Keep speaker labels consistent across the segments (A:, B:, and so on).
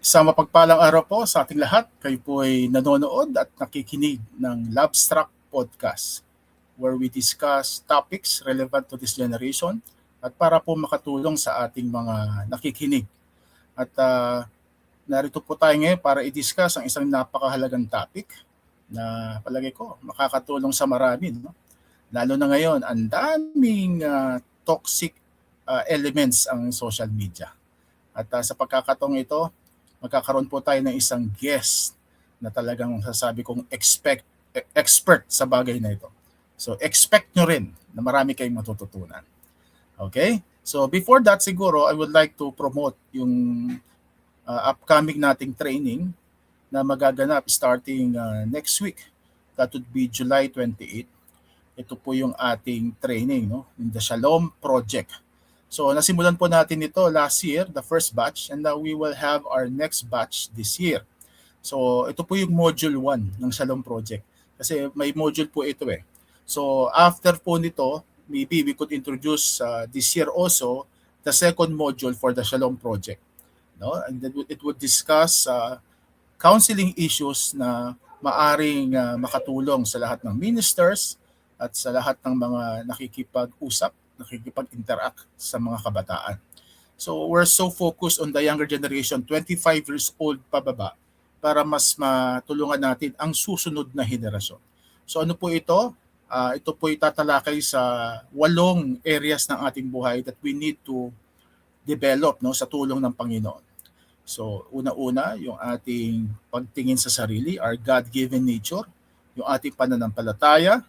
A: Isang mapagpalang araw po sa ating lahat. Kayo po ay nanonood at nakikinig ng Lovestruck Podcast where we discuss topics relevant to this generation at para po makatulong sa ating mga nakikinig. At narito po tayo ngayon para i-discuss ang isang napakahalagang topic na palagay ko makakatulong sa marami. No? Lalo na ngayon, ang daming toxic elements ang social media. At sa pagkakataong ito, magkakaroon po tayo ng isang guest na talagang sasabi kong expert sa bagay na ito. So expect nyo rin na marami kayong matututunan. Okay? So before that siguro, I would like to promote yung upcoming nating training na magaganap starting next week. That would be July 28. Ito po yung ating training, no? In the Shalom Project. So nasimulan po natin ito last year, the first batch, and now we will have our next batch this year. So ito po yung module 1 ng Shalom Project. Kasi may module po ito eh. So after po nito, maybe we could introduce this year also the second module for the Shalom Project. No? And it would discuss counseling issues na maaring makatulong sa lahat ng ministers at sa lahat ng mga nakikipag-usap, nakikipag-interact sa mga kabataan. So we're so focused on the younger generation, 25 years old pababa, para mas matulungan natin ang susunod na henerasyon. So ano po ito? Ito po itatalakay sa 8 areas ng ating buhay that we need to develop, no, sa tulong ng Panginoon. So una-una, yung ating pagtingin sa sarili, our God-given nature, yung ating pananampalataya,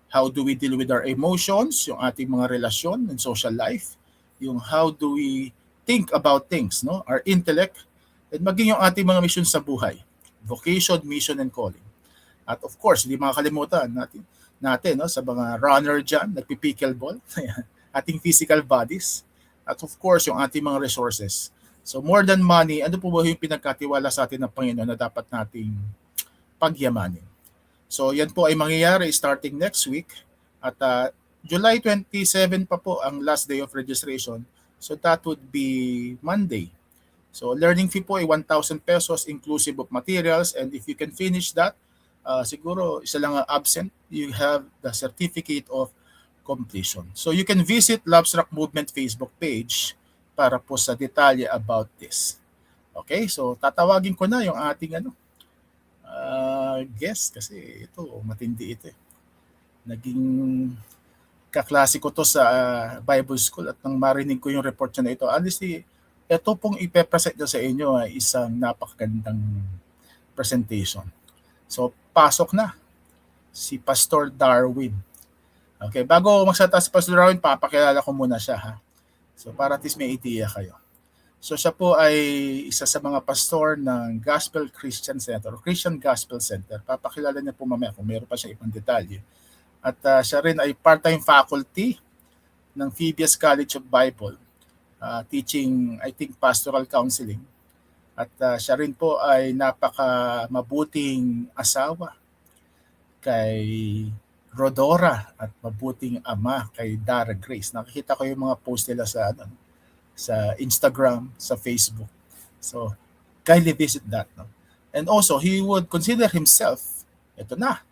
A: how do we deal with our emotions, yung ating mga relasyon and social life, yung how do we think about things, no? Our intellect, and maging yung ating mga mission sa buhay, vocation, mission, and calling. At of course, hindi makakalimutan natin no, sa mga runner dyan, nagpipickleball, ating physical bodies, at of course, yung ating mga resources. So more than money, ano po ba yung pinagkatiwala sa atin ng Panginoon na dapat nating pagyamanin? So yan po ay mangyayari starting next week at July 27 pa po ang last day of registration. So that would be Monday. So learning fee po ay 1,000 pesos inclusive of materials, and if you can finish that, siguro isa lang ang absent, you have the certificate of completion. So you can visit Lovestruck Movement Facebook page para po sa detalye about this. Okay, so tatawagin ko na yung ating guest kasi ito matindi ito eh. Naging kaklase ko to sa Bible School at nang marinig ko yung report niya na ito, honestly, ito pong ipepresent niya sa inyo ay isang napakagandang presentation. So pasok na si Pastor Darwin. Okay, bago magsalita si Pastor Darwin, papakilala ko muna siya ha. So para at least may idea kayo. So siya po ay isa sa mga pastor ng Gospel Christian Center, o Christian Gospel Center. Papakilala niya po mamaya kung meron pa siya ibang detalye. At siya rin ay part-time faculty ng Phoebus College of Bible, teaching, I think, pastoral counseling. At siya rin po ay napaka-mabuting asawa kay Rodora at mabuting ama kay Dara Grace. Nakikita ko yung mga post nila sa Instagram, sa Facebook. So, kindly visit that. No? And also, he would consider himself, ito na,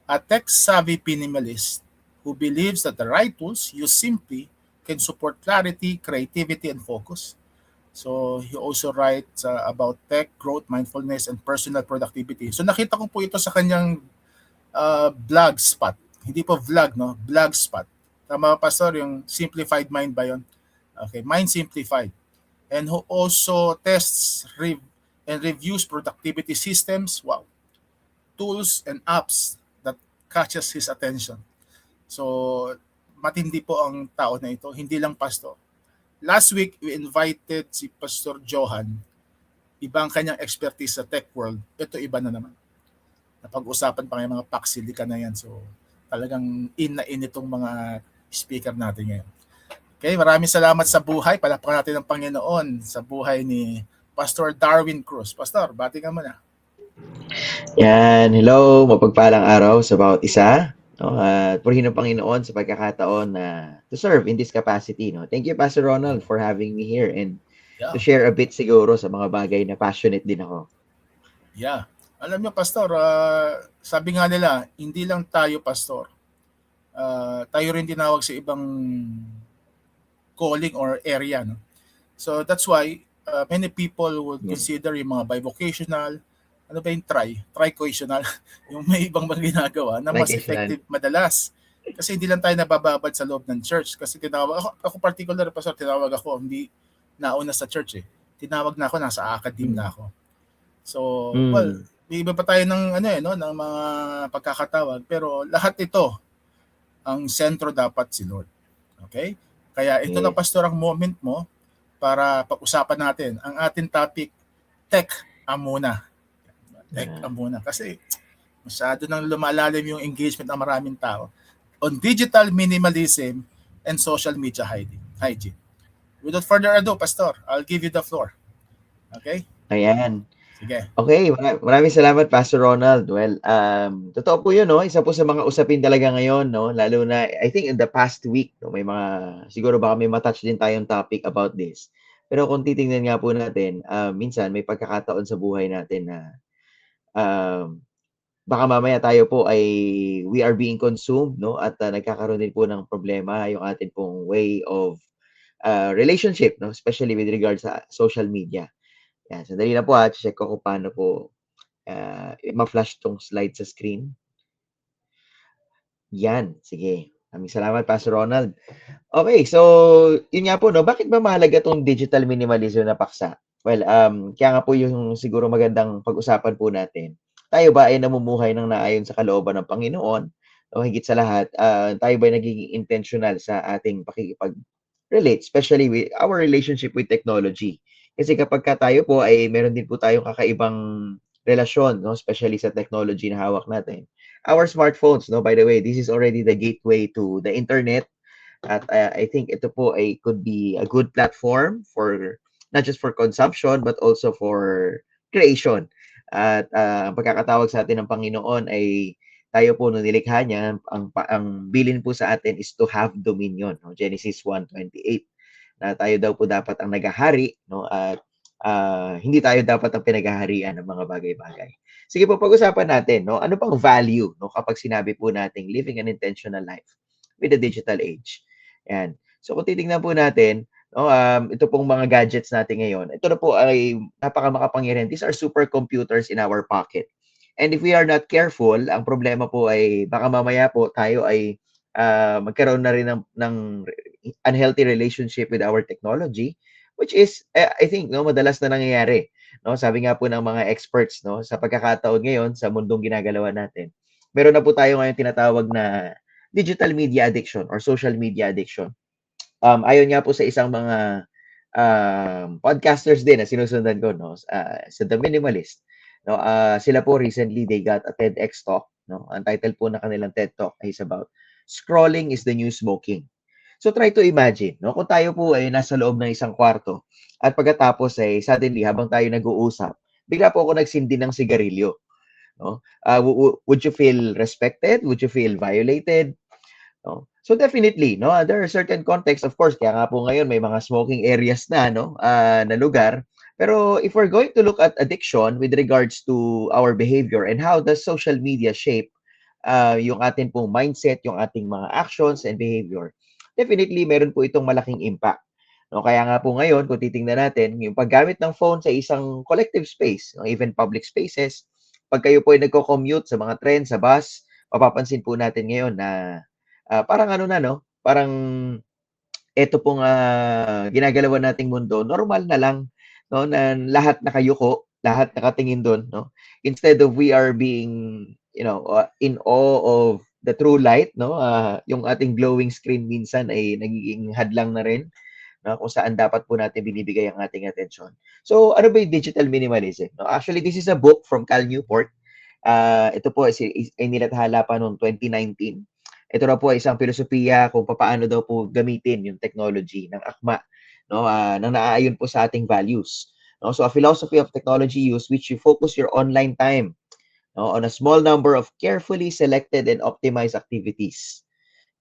A: a tech-savvy minimalist who believes that the right tools used simply can support clarity, creativity, and focus. So, he also writes about tech, growth, mindfulness, and personal productivity. So, nakita ko po ito sa kanyang blog spot. Hindi po vlog, no? Blog spot. Tama, Pastor, yung Simplified Mind ba yun? Okay, Mind Simplified. And who also tests and reviews productivity systems, wow, tools and apps that catches his attention. So, matindi po ang tao na ito, hindi lang pastor. Last week, we invited si Pastor Johan. Ibang kanyang expertise sa tech world. Ito iba na naman. Napag-usapan pa ng mga paksilika na yan. So, talagang in itong mga speaker natin ngayon. Okay, maraming salamat sa buhay. Palakpakan natin ng Panginoon sa buhay ni Pastor Darwin Cruz. Pastor, bati ka muna.
B: Yan, hello, mapagpalang araw sa bawat isa. At purihin ng Panginoon sa pagkakataon na to serve in this capacity. No? Thank you, Pastor Ronald, for having me here. And to
A: Yeah.
B: share a bit siguro sa mga bagay na passionate din ako.
A: Yeah. Alam niyo, Pastor, sabi nga nila, hindi lang tayo, Pastor. Tayo rin tinawag sa ibang calling or area. No? So that's why many people would
B: Yan.
A: consider yung mga bivocational, ano ba yung tricoitional, yung may ibang mga ginagawa na mas
B: Like
A: effective madalas. Kasi hindi lang tayo nabababad sa loob ng church. Kasi tinawag, ako particular, Pastor, tinawag ako, hindi nauna sa church eh. Tinawag na ako, nasa academe na ako. So, well,
B: Mm.
A: may iba pa tayo ng ano no, ng mga pagkakatawag, pero lahat ito ang sentro dapat si Lord. Okay? Kaya ito na,
B: Yes.
A: Pastor, ang moment mo para pag-usapan natin ang ating topic, tech amuna. Tech amuna. Kasi masyado nang lumalalim yung engagement ng maraming tao on digital minimalism and social media hygiene. Without further ado, Pastor, I'll give you the floor. Okay?
B: Ayan.
A: Sige.
B: Okay, maraming salamat, Pastor Ronald. Well, totoo po yun, no? Isa po sa mga usapin talaga ngayon, no? Lalo na, I think in the past week, no? May mga, siguro baka may matouch din tayong topic about this. Pero kung titingnan nga po natin, minsan may pagkakataon sa buhay natin na baka mamaya tayo po ay we are being consumed, no? At nagkakaroon din po ng problema yung atin pong way of relationship, no? Especially with regards sa social media. Yan, sandali na po check ko kung paano po ma-flash tong slide sa screen. Yan, sige. Maraming salamat, Pastor Ronald. Okay, so yun nga po, no? Bakit ba mahalaga tong digital minimalism na paksa? Well, kaya nga po yung siguro magandang pag-usapan po natin. Tayo ba ay namumuhay ng naayon sa kalooban ng Panginoon? O higit sa lahat, tayo ba ay nagiging intentional sa ating pakikipag-relate, especially with our relationship with technology? Kasi kapag ka tayo po ay meron din po tayong kakaibang relasyon, no? Especially sa technology na hawak natin. Our smartphones, no? By the way, this is already the gateway to the internet. At I think ito po ay could be a good platform for not just for consumption but also for creation. At ang pagkakatawag sa atin ng Panginoon ay tayo po nung nilikha niya, ang bilin po sa atin is to have dominion. No? Genesis 1:28 na tayo daw po dapat ang naghahari, no? At hindi tayo dapat ang pinaghaharian ng mga bagay-bagay. Sige po, pag-usapan natin, no? Ano pang value, no, kapag sinabi po nating living an intentional life with the digital age? Yan. So kung titingnan po natin, no, ito pong mga gadgets natin ngayon, ito na po ay napakamakapangyarihan. These are supercomputers in our pocket. And if we are not careful, ang problema po ay baka mamaya po tayo ay magkaroon na rin ng unhealthy relationship with our technology, which is, I think, no, madalas na nangyayari. No? Sabi nga po ng mga experts, no, sa pagkakataon ngayon, sa mundong ginagalawan natin, meron na po tayo ngayon tinatawag na digital media addiction or social media addiction. Ayon nga po sa isang mga podcasters din na sinusundan ko, no, sa The Minimalist, no, sila po recently they got a TEDx talk, no. Ang title po na kanilang TED talk is about scrolling is the new smoking. So try to imagine, no, kung tayo po ay nasa loob ng isang kwarto at pagkatapos ay suddenly habang tayo nag-uusap, bigla po ako nagsindi ng sigarilyo, no. Would you feel respected? Would you feel violated? No? So definitely, no, there are certain contexts, of course, kaya nga po ngayon may mga smoking areas na, no, na lugar. Pero if we're going to look at addiction with regards to our behavior and how does social media shape yung ating pong mindset, yung ating mga actions and behavior, definitely meron po itong malaking impact. No, kaya nga po ngayon, kung titingnan natin, yung paggamit ng phone sa isang collective space, no, even public spaces, pag kayo po ay nagko-commute sa mga tren, sa bus, mapapansin po natin ngayon na parang ano na, no? Parang eto pong ginagalawan nating mundo, normal na lang, no? Na lahat nakayuko, lahat nakatingin doon, no? Instead of we are being, in awe of the true light, no? Yung ating glowing screen minsan ay nagiging hadlang na rin, no? Kung saan dapat po natin binibigay ang ating atensyon. So, ano ba yung digital minimalism? No? Actually, this is a book from Cal Newport. Ito po ay nilathala pa noong 2019. Ito na po ay isang filosofiya kung paano daw po gamitin yung technology ng akma, no, nang naaayon po sa ating values. No? So a philosophy of technology use which you focus your online time, no, on a small number of carefully selected and optimized activities.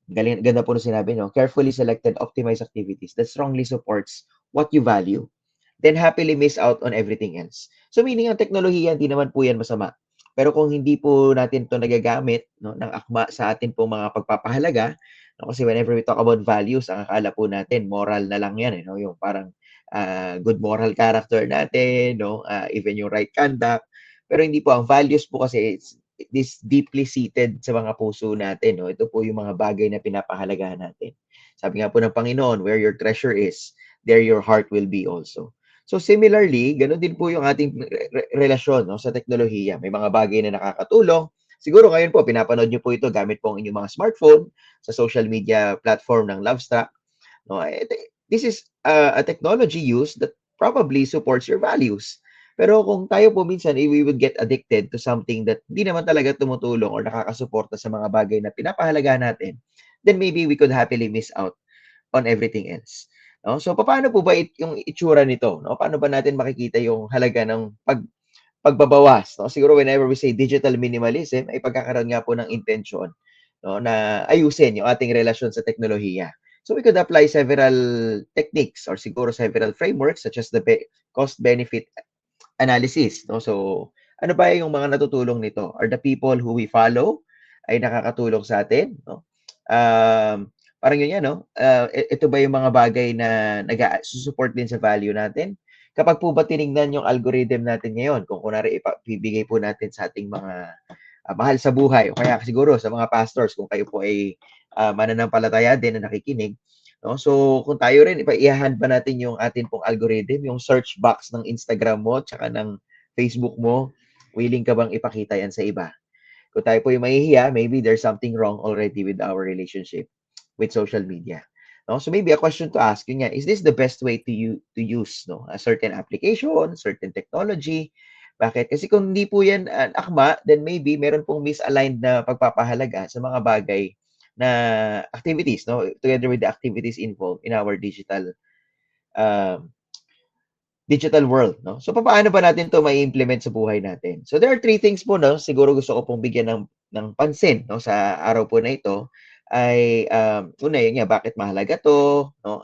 B: Ganda po na sinabi, no? Carefully selected, optimized activities that strongly supports what you value. then happily miss out on everything else. So meaning ang teknolohiya, hindi naman po yan masama. Pero kung hindi po natin 'to nagagamit, no, ng akma sa atin pong mga pagpapahalaga, no, kasi whenever we talk about values, ang akala po natin moral na lang yan, no, yung parang good moral character natin, no, even yung right conduct. Pero hindi po, ang values po kasi this deeply seated sa mga puso natin, no. Ito po yung mga bagay na pinapahalagahan natin. Sabi nga po ng Panginoon, where your treasure is, there your heart will be also. So similarly, gano'n din po yung ating relasyon, no, sa teknolohiya. May mga bagay na nakakatulong. Siguro ngayon po, pinapanood niyo po ito gamit po ang inyong mga smartphone sa social media platform ng Lovestruck. No? This is a technology use that probably supports your values. Pero kung tayo po minsan, we would get addicted to something that hindi naman talaga tumutulong or nakakasuporta sa mga bagay na pinapahalagahan natin, then maybe we could happily miss out on everything else. No? So paano po ba yung itsura nito? No? Paano ba natin makikita yung halaga ng pagbabawas? No? Siguro whenever we say digital minimalism, ay pagkakaroon nga po ng intention, no, na ayusin yung ating relasyon sa teknolohiya. So we could apply several techniques or siguro several frameworks such as the cost-benefit analysis. No? So ano ba yung mga natutulong nito? Are the people who we follow ay nakakatulong sa atin? No? Parang yun yan, no? Ito ba yung mga bagay na nag-support din sa value natin? Kapag po ba tinignan yung algorithm natin ngayon, kung kunwari ipibigay po natin sa ating mga mahal sa buhay, o kaya siguro sa mga pastors, kung kayo po ay mananampalataya din na nakikinig, no? So, kung tayo rin, ipaihahan ba natin yung atin pong algorithm, yung search box ng Instagram mo, tsaka ng Facebook mo, willing ka bang ipakita yan sa iba? Kung tayo po yung mahihiya, maybe there's something wrong already with our relationship with social media. No? So maybe a question to ask yun nga, is this the best way to use, no, a certain application, certain technology? Bakit? Kasi kung hindi po yan akma, then maybe meron pong misaligned na pagpapahalaga sa mga bagay na activities, no, together with the activities involved in our um, digital world, no? So paano ba natin 'to mai-implement sa buhay natin? So there are three things po, no, siguro gusto ko pong bigyan ng pansin, no, sa araw po na ito ay una yun nga, bakit mahalaga 'to, no?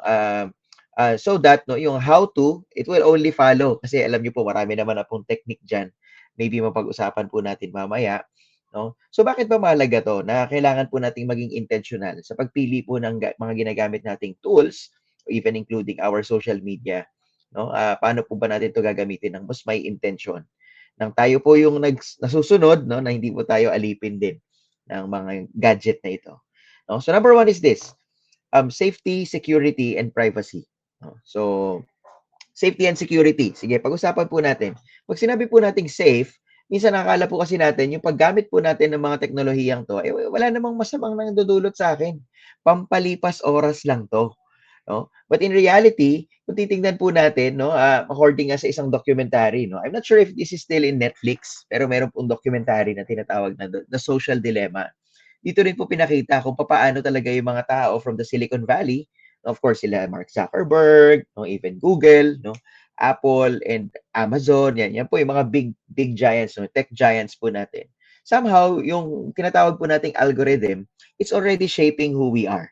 B: So that, no, yung how to, it will only follow kasi alam niyo po marami naman na pong technique diyan. Maybe mapag-usapan po natin mamaya, no? So bakit ba mahalaga 'to na kailangan po nating maging intentional sa pagpili po ng mga ginagamit nating tools, even including our social media, no? Paano po ba natin 'to gagamitin ng mas may intention? Nang tayo po yung nasusunod, no, na hindi po tayo alipin din ng mga gadget na ito. No? So number one is this, safety, security, and privacy. No? So safety and security. Sige, pag-usapan po natin. Pag sinabi po nating safe, minsan nakakala po kasi natin, yung paggamit po natin ng mga teknolohiyang to, eh, wala namang masamang nangdudulot sa akin. Pampalipas oras lang to. No? But in reality, kung titingnan po natin, no, according nga sa isang documentary, no, I'm not sure if this is still in Netflix, pero meron pong documentary na tinatawag na The Social Dilemma. Dito rin po pinakita kung paano talaga yung mga tao from the Silicon Valley, of course sila Mark Zuckerberg, no, even Google, no, Apple and Amazon, yan po yung mga big giants, no, tech giants po natin. Somehow, yung tinatawag po nating algorithm, it's already shaping who we are.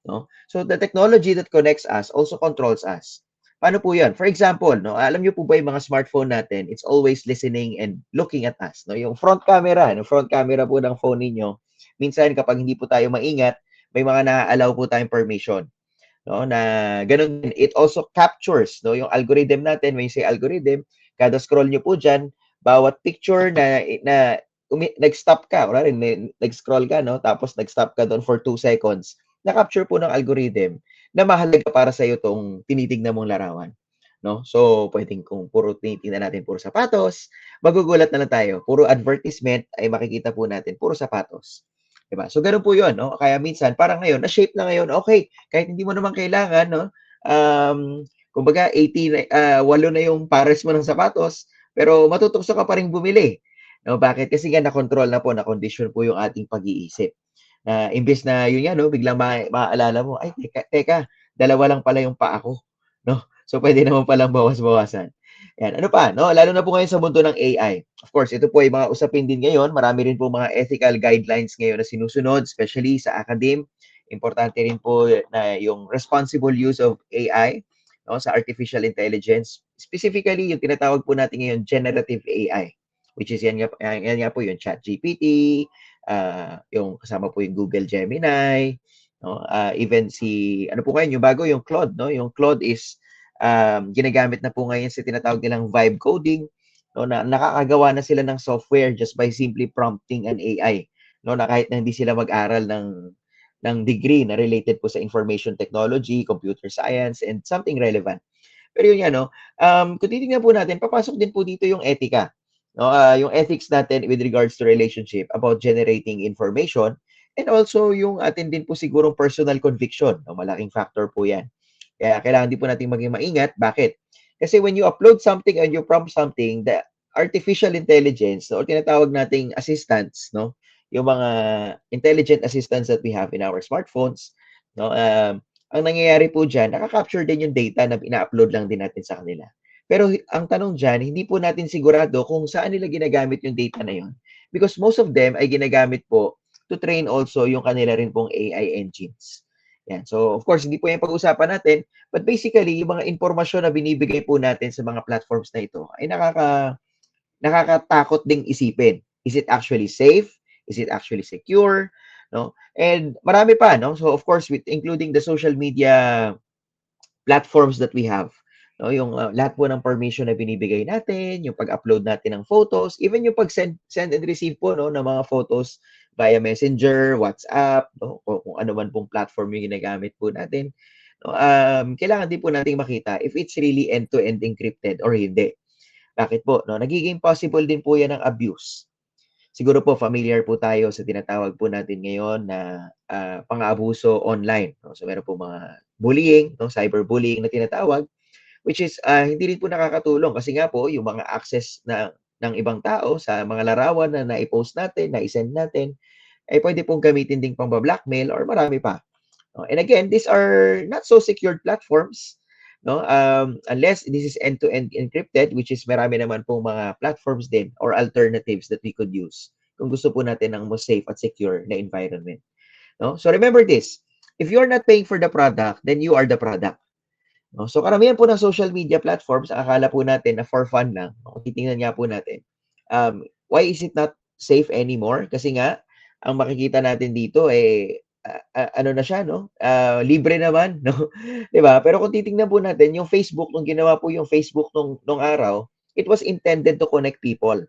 B: No? So the technology that connects us also controls us. Paano po 'yan? For example, no, alam niyo po ba yung mga smartphone natin, it's always listening and looking at us, no? Yung front camera, no, front camera po ng phone ninyo, minsan kapag hindi po tayo maingat, may mga na-allow po tayong permission, no, na ganun din. It also captures, no, yung algorithm natin. When you say algorithm, kada scroll niyo po diyan, bawat picture na nag-stop ka, or nag-scroll ka, no, tapos nag-stop ka doon for 2 seconds, na-capture po ng algorithm na mahalaga para sa iyo tong tinitignan mong larawan, no? So, pwedeng kung puro tinitingnan natin puro sapatos, magugulat na lang tayo. Puro advertisement ay makikita po natin puro sapatos. 'Di ba? So gano'n po 'yun, no? Kaya minsan parang ngayon na-shape na ngayon, okay, kahit hindi mo naman kailangan, no, kumbaga 8 na yung pares mo ng sapatos, pero matutukso ka pa ring bumili. No, bakit? Kasi nga na-control na po, na-condition po yung ating pag-iisip. Na imbes na yun nga, no, biglang maaalala mo, ay teka, dalawa lang pala yung paa ko, no? So pwede naman palang bawas-bawasan. Yan, ano pa, no? Lalo na po ngayon sa mundo ng AI. Of course, ito po ay mga usapin din ngayon. Marami rin po mga ethical guidelines ngayon na sinusunod, especially sa academe. Importante rin po na yung responsible use of AI, no, sa artificial intelligence. specifically yung tinatawag po natin ngayon generative AI, which is yan nga po yung ChatGPT, yung kasama po yung Google Gemini, no? Even ano po ngayon, yung bago, yung Claude, no? Yung Claude is ginagamit na po ngayon sa tinatawag nilang vibe coding, no? Na nakakagawa na sila ng software just by simply prompting an AI, no? Na kahit na hindi sila mag-aral ng degree na related po sa information technology, computer science, and something relevant. Pero yun nga, no, kung titingnan po natin, papasok din po dito yung etika. No? Yung ethics natin with regards to relationship about generating information, and also yung atin din po sigurong personal conviction. No? Malaking factor po yan. Kaya kailangan din po natin maging maingat. Bakit? Kasi when you upload something and you prompt something, the artificial intelligence, no, or tinatawag nating assistants, no, yung mga intelligent assistants that we have in our smartphones, no, ang nangyayari po dyan, nakaka-capture din yung data na ina-upload lang din natin sa kanila. Pero ang tanong dyan, hindi po natin sigurado kung saan nila ginagamit yung data na yun. Because most of them ay ginagamit po to train also yung kanila rin pong AI engines. Yan. So, of course, hindi po yung pag-usapan natin, but basically, yung mga impormasyon na binibigay po natin sa mga platforms na ito ay nakakatakot ding isipin. Is it actually safe? Is it actually secure? No? And marami pa, no? So, of course, with including the social media platforms that we have. No, yung lahat po ng permission na binibigay natin, yung pag-upload natin ng photos, even yung pag-send and receive po no ng mga photos via Messenger, WhatsApp, no, o kung ano man pong platform yung ginagamit po natin. No, kailangan din po nating makita if it's really end-to-end encrypted or hindi. Bakit po? No, nagiging possible din po yan ng abuse. Siguro po familiar po tayo sa tinatawag po natin ngayon na pang-aabuso online. No? So meron po mga bullying, no? Cyberbullying na tinatawag, which is hindi rin po nakakatulong kasi nga po yung mga access ng ibang tao sa mga larawan na na-post natin, na-send natin, ay pwede pong gamitin ding pang-blackmail or marami pa. No? And again, these are not so secured platforms, no? Unless this is end-to-end encrypted, which is marami naman pong mga platforms din or alternatives that we could use kung gusto po natin ng most safe at secure na environment. No? So remember this, if you're not paying for the product, then you are the product. No? So karamihan po ng social media platforms, akala po natin na for fun lang. Kung titingnan nga po natin, why is it not safe anymore? Kasi nga, ang makikita natin dito ano na siya, no? Libre naman, no? 'Di ba? Pero kung titingnan po natin, yung Facebook, nung ginawa po yung Facebook nung araw, it was intended to connect people.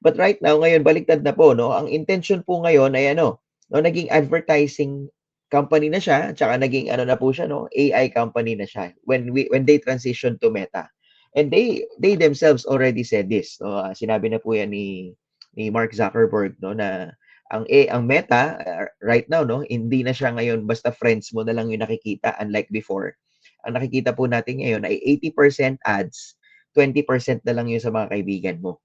B: But right now, ngayon, baliktad na po, no? Ang intention po ngayon ay ano, no? Naging advertising company na siya, tsaka naging ano na po siya, no? AI company na siya when they transition to Meta. And they themselves already said this, no? Sinabi na po yan ni Mark Zuckerberg, no, na ang Meta right now, no, hindi na siya ngayon basta friends mo na lang yung nakikita unlike before. Ang nakikita po natin ngayon ay 80% ads, 20% na lang yun sa mga kaibigan mo.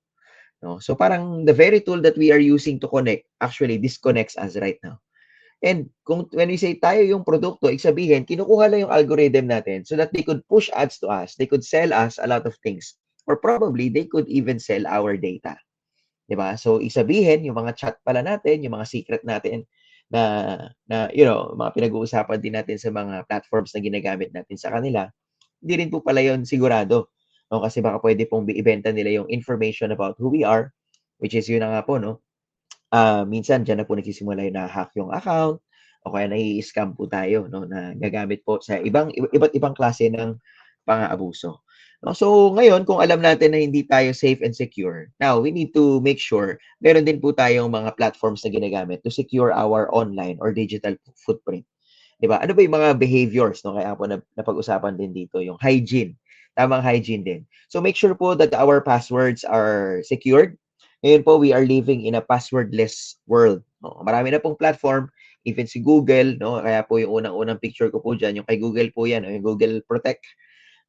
B: No? So parang the very tool that we are using to connect actually disconnects us right now. And when we say tayo yung produkto, ibig sabihin, kinukuha lang yung algorithm natin so that they could push ads to us. They could sell us a lot of things. Or probably, they could even sell our data. Diba? So, ibig sabihin, yung mga chat pala natin, yung mga secret natin na mga pinag-uusapan din natin sa mga platforms na ginagamit natin sa kanila, hindi rin po pala yun sigurado. No? Kasi baka pwede pong ibenta nila yung information about who we are, which is yun na nga po, no? Minsan diyan na po nagsisimula yung na-hack yung account o kaya nai-scam po tayo, no, na gagamit po sa iba't ibang klase ng pang-aabuso. No? So ngayon, kung alam natin na hindi tayo safe and secure, now we need to make sure meron din po tayong mga platforms na ginagamit to secure our online or digital footprint. 'Di ba? Ano ba yung mga behaviors, no? Kaya po napag-usapan din dito yung hygiene. Tamang hygiene din. So make sure po that our passwords are secured. Ngayon po, we are living in a passwordless world. No? Marami na pong platform, even si Google, no? Kaya po yung unang-unang picture ko po dyan, yung kay Google po yan, no? Yung Google Protect.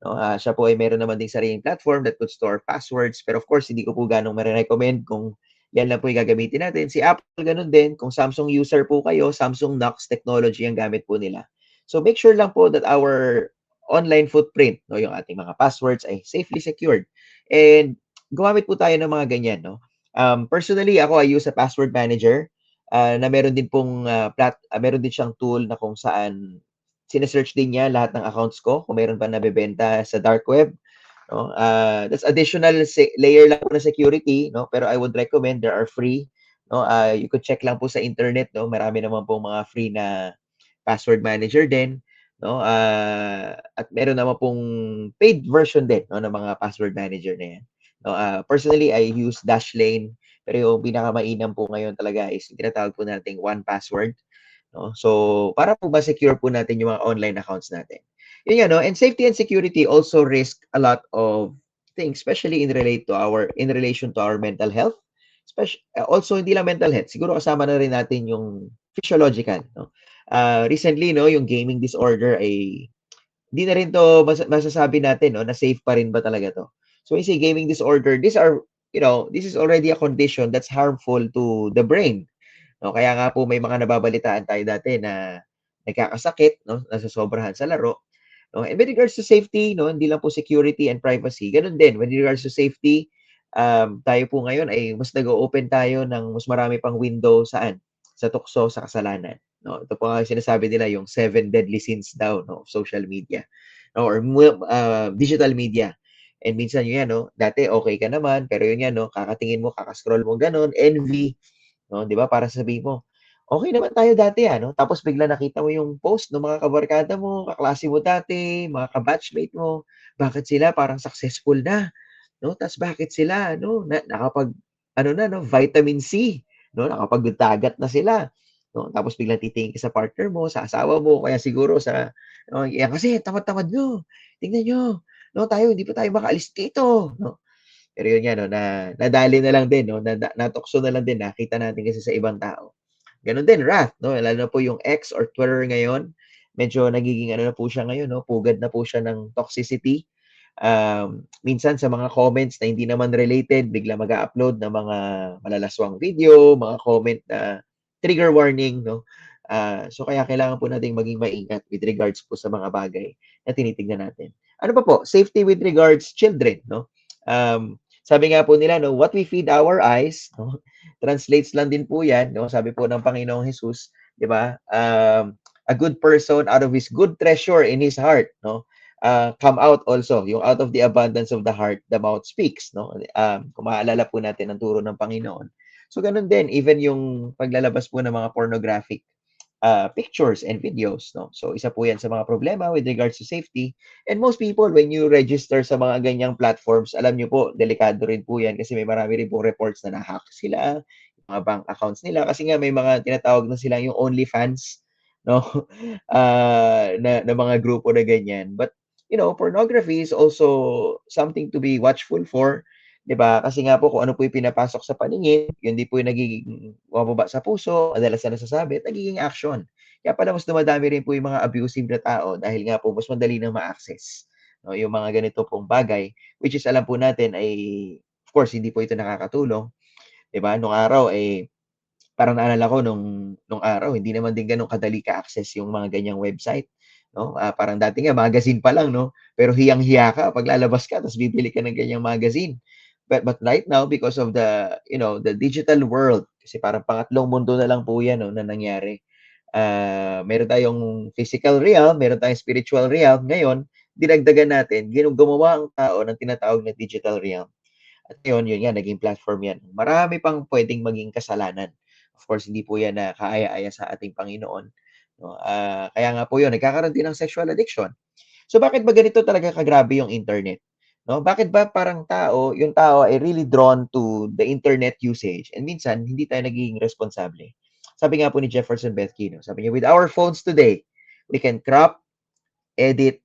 B: No? Siya po ay meron naman ding sariling platform that could store passwords. Pero of course, hindi ko po ganong marirecommend kung yan lang po yung gagamitin natin. Si Apple, ganun din. Kung Samsung user po kayo, Samsung Knox technology ang gamit po nila. So make sure lang po that our online footprint, no, yung ating mga passwords ay safely secured. And gumamit po tayo ng mga ganyan, no? Personally, ako, I use a password manager na meron din pong meron din siyang tool na kung saan sinesearch din niya lahat ng accounts ko kung meron pa nabebenta sa dark web. no? That's additional layer lang po na security, no? Pero I would recommend there are free, no? You could check lang po sa internet, no? Marami naman po mga free na password manager din, no? At meron naman pong paid version din, no, ng mga password manager na yan. No, personally, I use Dashlane, pero yung pinakamainam po ngayon talaga is yung tinatawag po nating one password, no? So, para po ma-secure po natin yung mga online accounts natin. Yun yan, no? And safety and security also risk a lot of things, especially in relation to our mental health. Also, hindi lang mental health, siguro kasama na rin natin yung physiological, no? Recently, no, yung gaming disorder ay hindi na rin 'to masasabi natin, no, na safe pa rin ba talaga 'to. So, when you say gaming disorder, this is already a condition that's harmful to the brain, no? Kaya nga po may mga nababalitaan tayo dati na nagkakasakit, no, nasosobrahan sa laro, no? And with regards to safety, no, hindi lang po security and privacy, gano'n din with regards to safety, tayo po ngayon ay mas nag-o-open tayo ng mas marami pang window saan, sa tukso sa kasalanan, no? Ito po nga yung sinasabi nila yung 7 deadly sins daw, no, of social media, no, or digital media. And minsan yun yan, no, dati okay ka naman, pero yun yan, no, kakatingin mo, kaka-scroll mo gano'n, envy, no, 'di ba, para sabihin mo, okay naman tayo dati, no? Tapos bigla nakita mo yung post ng mga kabarkada mo, kaklase mo dati, mga ka-batchmate mo, bakit sila parang successful na, no? Ta's bakit sila ano, nakapag-ano na 'no, vitamin C, 'no, nakapagdagat na sila, 'no? Tapos biglang titingin ka sa partner mo, sa asawa mo, kaya siguro sa "Yan kasi tamad-tamad niyo, tingnan niyo, 'no, hindi pa tayo makaalis dito," 'no? Pero yun nga 'no, nadali na lang din 'no, natukso na lang din, nakita natin kasi sa ibang tao. Gano'n din wrath 'no, lalo na po yung X or Twitter ngayon, medyo nagiging ano na po siya ngayon 'no, pugad na po siya ng toxicity. Minsan sa mga comments na hindi naman related, bigla mag-a-upload ng mga malalaswang video, mga comment na trigger warning 'no. So kaya kailangan po nating maging maingat with regards po sa mga bagay na tinitignan natin. Ano pa po, safety with regards children 'no. Sabi nga po nila 'no, what we feed our eyes 'no, translates lang din po 'yan 'no, sabi po ng Panginoong Hesus, 'di ba? A good person out of his good treasure in his heart 'no, come out also, yung out of the abundance of the heart, the mouth speaks, no? Kung maaalala po natin ang turo ng Panginoon. So, ganun din, even yung paglalabas po ng mga pornographic pictures and videos, no? So, isa po yan sa mga problema with regards to safety. And most people, when you register sa mga ganyang platforms, alam nyo po, delikado rin po yan kasi may marami rin po reports na na-hack sila, mga bank accounts nila, kasi nga may mga tinatawag na sila yung OnlyFans, no? Na mga grupo na ganyan. But pornography is also something to be watchful for, 'di ba? Kasi nga po kung ano po yung pinapasok sa paningin, yun din po yung nagiging bumababa sa puso, madalas na nasasabi, at nagiging action. Kaya pala mas dumadami rin po yung mga abusive na tao dahil nga po mas madali nang ma-access, no, yung mga ganito pong bagay, which is alam po natin ay, of course, hindi po ito nakakatulong, 'di ba? Nung araw, parang naalala ko nung araw hindi naman din gano'n kadali ka-access yung mga ganyang website, 'no? Parang dati nga magazine pa lang 'no, pero hiyang-hiya ka 'pag lalabas ka ta's bibili ka ng ganyang magazine. But right now because of the digital world, kasi parang pangatlong mundo na lang po 'yan 'no, na nangyari. Meron tayong physical realm, meron tayong spiritual realm, ngayon dinagdagan natin, gumawa ang tao ng tinatawag na digital realm. At ngayon, yun nga, naging platform yan. Marami pang pwedeng maging kasalanan. Of course, hindi po yan na kaaya-aya sa ating Panginoon. No? Kaya nga po yun, nagkakaroon din ng sexual addiction. So bakit ba ganito talaga kagrabe yung internet? No? Bakit ba parang yung tao ay really drawn to the internet usage and minsan hindi tayo nagiging responsable? Sabi nga po ni Jefferson Bethke, no? Sabi niya, with our phones today, we can crop, edit,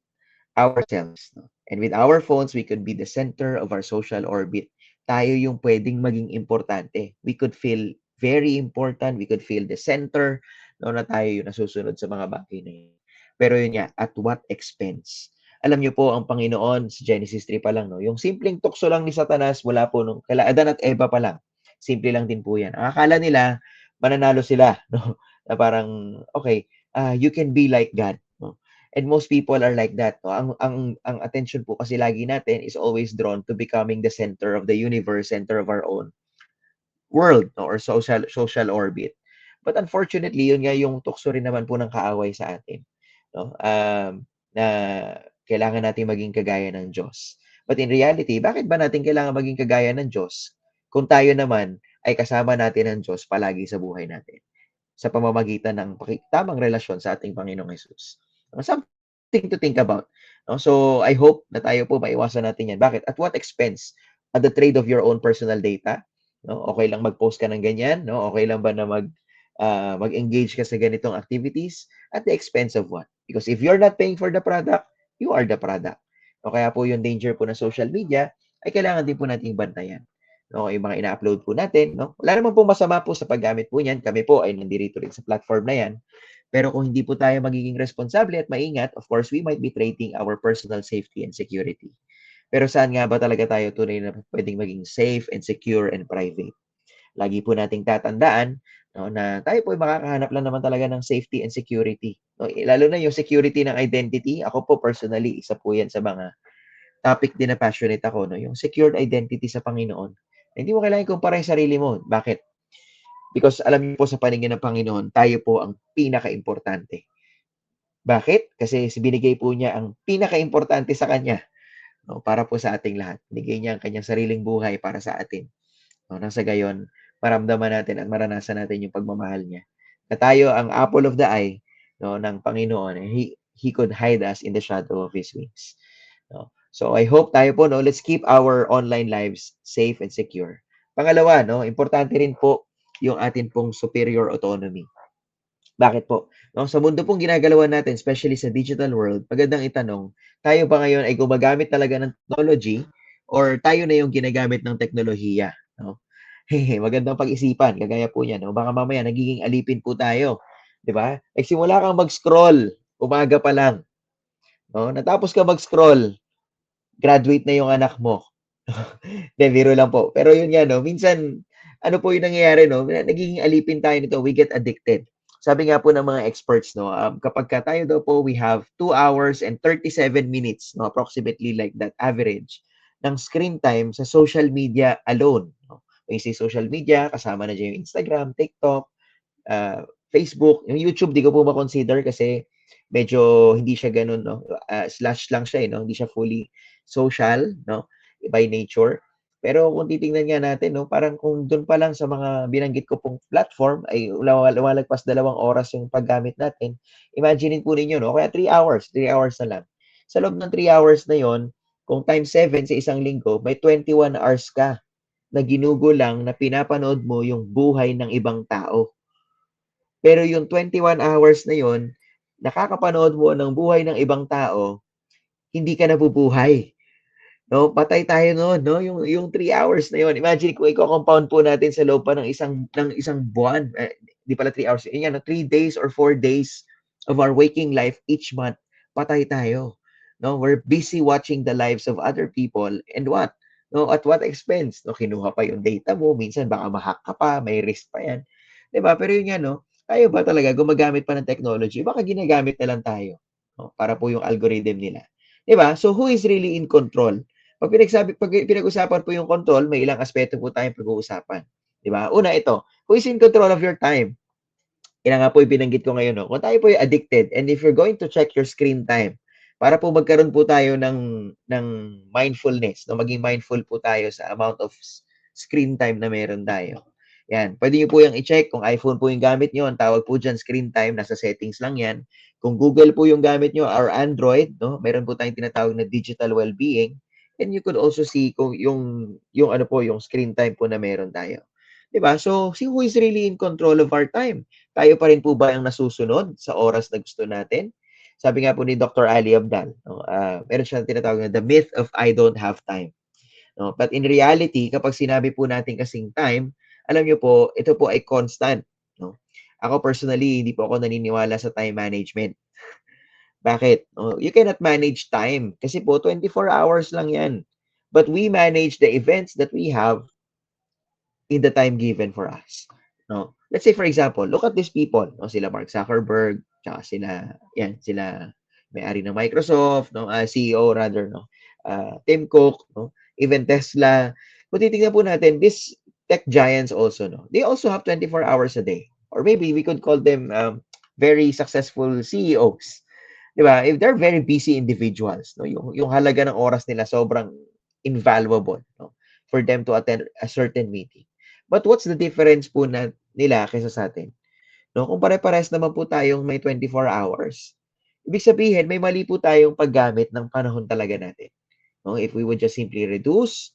B: ourselves. No? And with our phones, we could be the center of our social orbit. Tayo yung pwedeng maging importante. We could feel very important. We could feel the center, no, na tayo yung nasusunod sa mga bagay na yun. Pero yun nga, at what expense? Alam niyo po, ang Panginoon, sa Genesis 3 pa lang, no, yung simpleng tukso lang ni Satanas, mula po nung kala Adan at Eva pa lang. Simple lang din po yan. Ang akala nila, mananalo sila. No? Na parang, okay, you can be like God. No? And most people are like that. No? Ang attention po kasi lagi natin is always drawn to becoming the center of the universe, center of our own world, no? Or social orbit. But unfortunately, yun nga yung tukso rin naman po ng kaaway sa atin. No? Na kailangan natin maging kagaya ng Diyos. But in reality, bakit ba natin kailangan maging kagaya ng Diyos kung tayo naman ay kasama natin ng Diyos palagi sa buhay natin sa pamamagitan ng tamang relasyon sa ating Panginoong Jesus? Something to think about. No? So, I hope na tayo po maiwasan natin yan. Bakit? At what expense? At the trade of your own personal data? No? Okay lang mag-post ka ng ganyan? No? Okay lang ba na mag-engage ka sa ganitong activities? At the expense of what? Because if you're not paying for the product, you are the product. O kaya po yung danger po ng social media ay kailangan din po nating bantayan. No, yung mga ina-upload po natin, no? Wala naman po masama po sa paggamit po niyan. Kami po ay nandirito rin sa platform na yan. Pero kung hindi po tayo magiging responsable at maingat, of course, we might be trading our personal safety and security. Pero saan nga ba talaga tayo tunay na pwedeng maging safe and secure and private? Lagi po nating tatandaan, no, na tayo po ay makakahanap lang naman talaga ng safety and security. No, lalo na yung security ng identity. Ako po personally, isa po yan sa mga topic din na passionate ako, no, yung secured identity sa Panginoon. Hindi mo kailangan ikumpara yung sarili mo. Bakit? Because alam niyo po sa paningin ng Panginoon, tayo po ang pinaka-importante. Bakit? Kasi binigay po niya ang pinaka-importante sa Kanya, no, para po sa ating lahat. Binigay niya ang Kanyang sariling buhay para sa atin. No, nang sa gayon, maramdaman natin at maranasan natin yung pagmamahal niya. Na tayo ang apple of the eye, no, ng Panginoon. He could hide us in the shadow of His wings. No? So I hope tayo po, no, let's keep our online lives safe and secure. Pangalawa, no, importante rin po yung atin pong superior autonomy. Bakit po? No, sa mundo pong ginagalawan natin, especially sa digital world, magandang itanong, tayo ba ngayon ay gumagamit talaga ng technology or tayo na yung ginagamit ng teknolohiya? No? Magandang pag-isipan, kagaya po niyan. No? Baka mamaya nagiging alipin po tayo. Di ba? Nagsimula kang mag-scroll, umaga pa lang. No? Natapos ka mag-scroll, graduate na yung anak mo. De, biro lang po. Pero yun nga, no, minsan, ano po yung nangyayari, no, nagiging alipin tayo nito, we get addicted. Sabi nga po ng mga experts, no, kapag ka tayo daw po, we have 2 hours and 37 minutes, no, approximately like that average, ng screen time sa social media alone. No? When you say social media, kasama na dyan yung Instagram, TikTok, Facebook, yung YouTube, di ko po ma-consider kasi medyo hindi siya ganun, no? Slash lang siya, no? Hindi siya fully social, no? By nature. Pero kung titingnan nga natin, no, parang kung doon pa lang sa mga binanggit ko pong platform ay lumalagpas 2 oras yung paggamit natin, imaginein po ninyo, no, kaya 3 hours na lang. Sa loob ng 3 hours na yon, kung times 7 sa isang linggo, may 21 hours ka na ginugulang na pinapanood mo yung buhay ng ibang tao. Pero yung 21 hours na yon, nakakapanood mo ng buhay ng ibang tao, hindi ka nabubuhay. No, patay tayo noon, no? Yung 3 hours na yon. Imagine kung i-compound po natin sa loob pa ng isang buwan. Di pala 3 hours. Yun yan, 3 days or 4 days of our waking life each month. Patay tayo. No, we're busy watching the lives of other people and what? No, at what expense? No, kinuha pa yung data mo, minsan baka ma-hack ka pa, may risk pa yan. 'Di ba? Pero yun nga, no, tayo ba talaga gumagamit pa ng technology? Baka ginagamit na lang tayo, no, para po yung algorithm nila. 'Di ba? So who is really in control? Pag pinag-usapan po yung control, may ilang aspeto po tayong pag-uusapan. 'Di ba? Una ito, who is in control of your time? Yan nga po yung binanggit ko ngayon, no? Kung tayo po yung addicted and if you're going to check your screen time, para po magkaroon po tayo ng mindfulness, no? Maging mindful po tayo sa amount of screen time na meron tayo. Yan. Pwede nyo po yung i-check. Kung iPhone po yung gamit nyo, ang tawag po dyan screen time, nasa settings lang yan. Kung Google po yung gamit nyo or Android, no? Meron po tayong tinatawag na digital well-being. And you could also see kung yung ano po, yung screen time po na meron tayo. 'Di ba? So, see who is really in control of our time. Tayo pa rin po ba ang nasusunod sa oras na gusto natin? Sabi nga po ni Dr. Ali Abdal, no, meron siyang tinatawag na the myth of I don't have time. No? But in reality, kapag sinabi po natin kasing time, alam niyo po, ito po ay constant. No? Ako personally, hindi po ako naniniwala sa time management. Bakit? You cannot manage time kasi po 24 hours lang yan. But we manage the events that we have in the time given for us. No? Let's say for example, look at these people, no? Sila Mark Zuckerberg, tsaka sila may-ari ng Microsoft, no? CEO rather, no? Tim Cook, no? Even Tesla. Kung titingnan po natin, these tech giants also, no? They also have 24 hours a day. Or maybe we could call them very successful CEOs. 'Di ba? If they're very busy individuals, no, yung halaga ng oras nila sobrang invaluable, no, for them to attend a certain meeting. But what's the difference po nila kaysa sa atin? No, kung pare-parehas naman po tayong may 24 hours, ibig sabihin may mali po tayong paggamit ng panahon talaga natin. No, if we would just simply reduce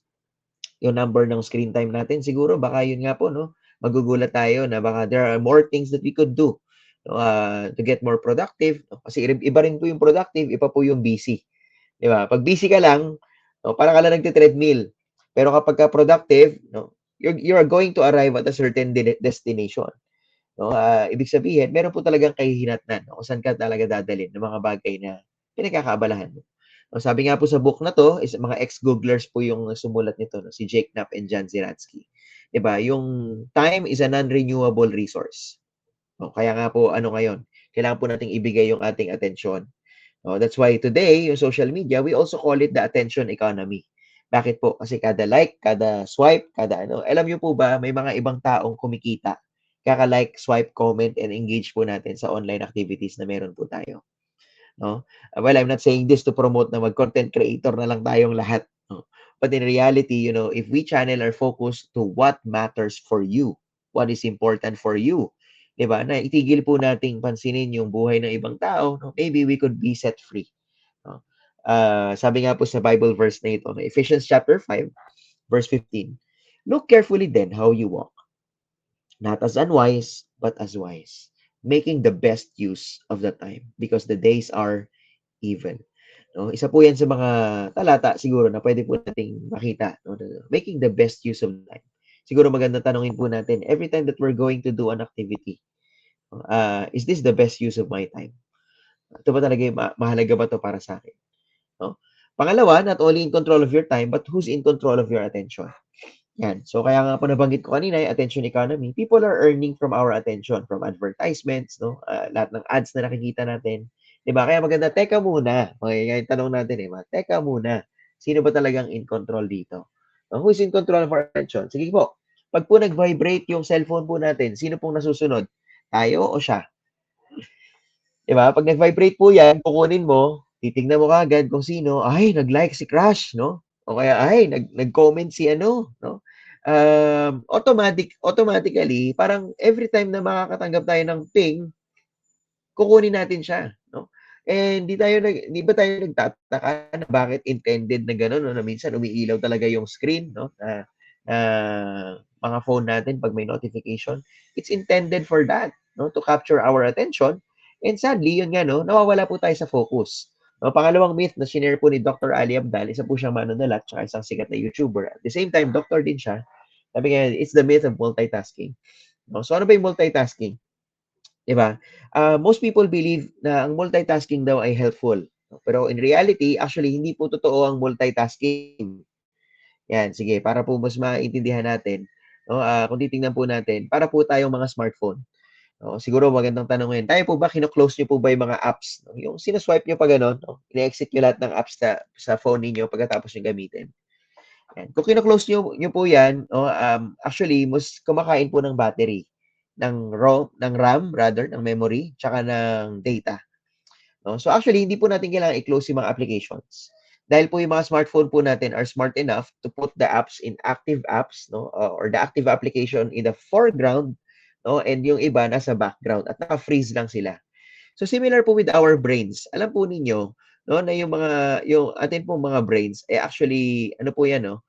B: yung number ng screen time natin, siguro baka yun nga po, no, magugulat tayo na baka there are more things that we could do, no, to get more productive. No? Kasi iba rin po yung productive, iba po yung busy. Di ba? Pag busy ka lang, no, parang ka lang nagte-treadmill. Pero kapag ka productive, no, you're going to arrive at a certain destination. No? Ibig sabihin, meron po talagang kahihinatnan, no? Kung saan ka talaga dadalhin ng mga bagay na pinagkakaabalahan mo. No, sabi nga po sa book na to, is mga ex-Googlers po yung sumulat nito, no? Si Jake Knapp and John Zeratsky. Diba? Yung time is a non-renewable resource. No? Kaya nga po, ano ngayon, kailangan po nating ibigay yung ating atensyon. No? That's why today, yung social media, we also call it the attention economy. Bakit po? Kasi kada like, kada swipe, kada ano, alam niyo po ba, may mga ibang taong kumikita kaka-like, swipe, comment, and engage po natin sa online activities na meron po tayo. No? Well, I'm not saying this to promote na mag-content creator na lang tayong lahat. No? But in reality, if we channel our focus to what matters for you, what is important for you, diba? Na itigil po nating pansinin yung buhay ng ibang tao, no? Maybe we could be set free. No? Sabi nga po sa Bible verse na ito, no? Ephesians chapter 5, verse 15, look carefully then how you walk, not as unwise, but as wise, making the best use of the time because the days are evil. No? Isa po yan sa mga talata siguro na pwede po nating makita. No? Making the best use of the time. Siguro maganda tanongin po natin, every time that we're going to do an activity, is this the best use of my time? Ito ba talaga yung mahalaga ba to para sa akin? No? Pangalawa, not only in control of your time, but who's in control of your attention? Yan. So, kaya nga po nabanggit ko kanina, yung attention economy, people are earning from our attention, from advertisements, no? Lahat ng ads na nakikita natin. Diba? Kaya maganda, teka muna. Okay, yung tanong natin, teka muna. Sino ba talagang in control dito? Who is in control of our attention? Sige po. Pag po nag-vibrate yung cellphone po natin, sino pong nasusunod? Tayo o siya? Diba? Pag nag-vibrate po yan, kukunin mo, titignan mo kagad kung sino, ay, nag-like si Crush, no? O kaya, ay, nag-comment si ano, no? Automatically, parang every time na makakatanggap tayo ng ping, kukunin natin siya, no? And di ba tayo nagtataka na bakit intended na gano'n, no? Na minsan umiilaw talaga yung screen, no? Na mga phone natin pag may notification. It's intended for that, no? To capture our attention. And sadly, yun nga, no? Nawawala po tayo sa focus. No, pangalawang myth na shinare po ni Dr. Ali Abdal, isa po siyang manunulat, tsaka isang sikat na YouTuber. At the same time, doctor din siya. Sabi nga, it's the myth of multitasking. No? So, ano ba yung multitasking? Diba? Most people believe na ang multitasking daw ay helpful. Pero in reality, actually, hindi po totoo ang multitasking. Yan, sige, para po mas maintindihan natin, no? Kung titingnan po natin, para po tayong mga smartphone. No? Siguro magandang tanong ngayon, tayo po ba, kino-close nyo po ba yung mga apps? No? Yung sinaswipe nyo pa gano'n, no? Ine-exit nyo lahat ng apps sa phone ninyo pagkatapos nyo gamitin. Yan. Kung kino-close nyo po yan, no? Actually, mas kumakain po ng battery, ng RAM, rather, ng memory, tsaka ng data. No? So actually, hindi po natin kailangan i-close yung mga applications. Dahil po yung mga smartphone po natin are smart enough to put the apps in active apps, no? Or the active application in the foreground, no? And yung iba nasa background at naka-freeze lang sila. So similar po with our brains. Alam po ninyo, no, na yung atin pong mga brains actually ano po yan, no?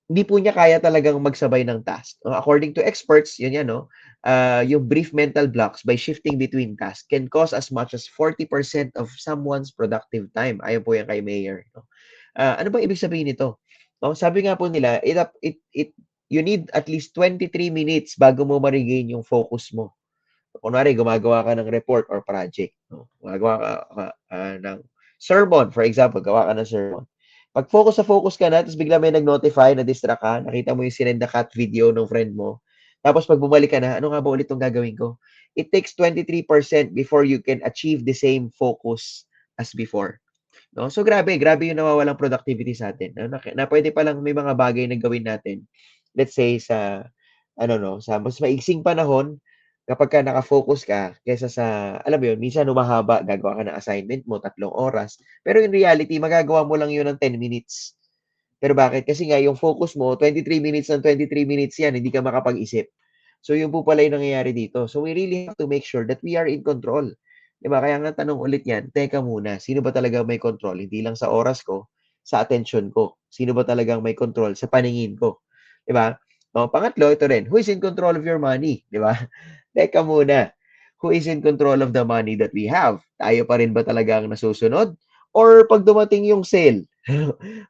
B: Hindi po niya kaya talagang magsabay ng task. According to experts, yun yan, no? Yung brief mental blocks by shifting between tasks can cause as much as 40% of someone's productive time. Ayon po yan kay Mayer. No? Ano ba ibig sabihin nito? No? Sabi nga po nila, you need at least 23 minutes bago mo ma-regain yung focus mo. Kunwari, gumagawa ka ng report or project. No? Gumagawa ka ng sermon, for example, gawa ka ng sermon. Pag focus ka na, tapos bigla may nag-notify, na-distract ka, nakita mo yung sinend na cut video ng friend mo, tapos pag bumalik ka na, ano nga ba ulit itong gagawin ko? It takes 23% before you can achieve the same focus as before. No? So grabe yung nawawalang productivity sa atin. Na pwede palang may mga bagay na gawin natin. Let's say sa mas maiksing panahon, kapag ka naka-focus ka kaysa sa, alam mo yun, minsan humahaba, gagawa ka ng assignment mo, 3 oras. Pero in reality, magagawa mo lang yun ng 10 minutes. Pero bakit? Kasi nga, yung focus mo, 23 minutes ng 23 minutes yan, hindi ka makapag-isip. So, yun po pala yung nangyayari dito. So, we really have to make sure that we are in control. Diba? Kaya nga tanong ulit yan, teka muna, sino ba talaga may control? Hindi lang sa oras ko, sa attention ko. Sino ba talagang may control sa paningin ko? Diba? O, pangatlo, ito rin, who is in control of your money? Diba? Teka muna, who is in control of the money that we have? Tayo pa rin ba talaga ang nasusunod? Or pag dumating yung sale,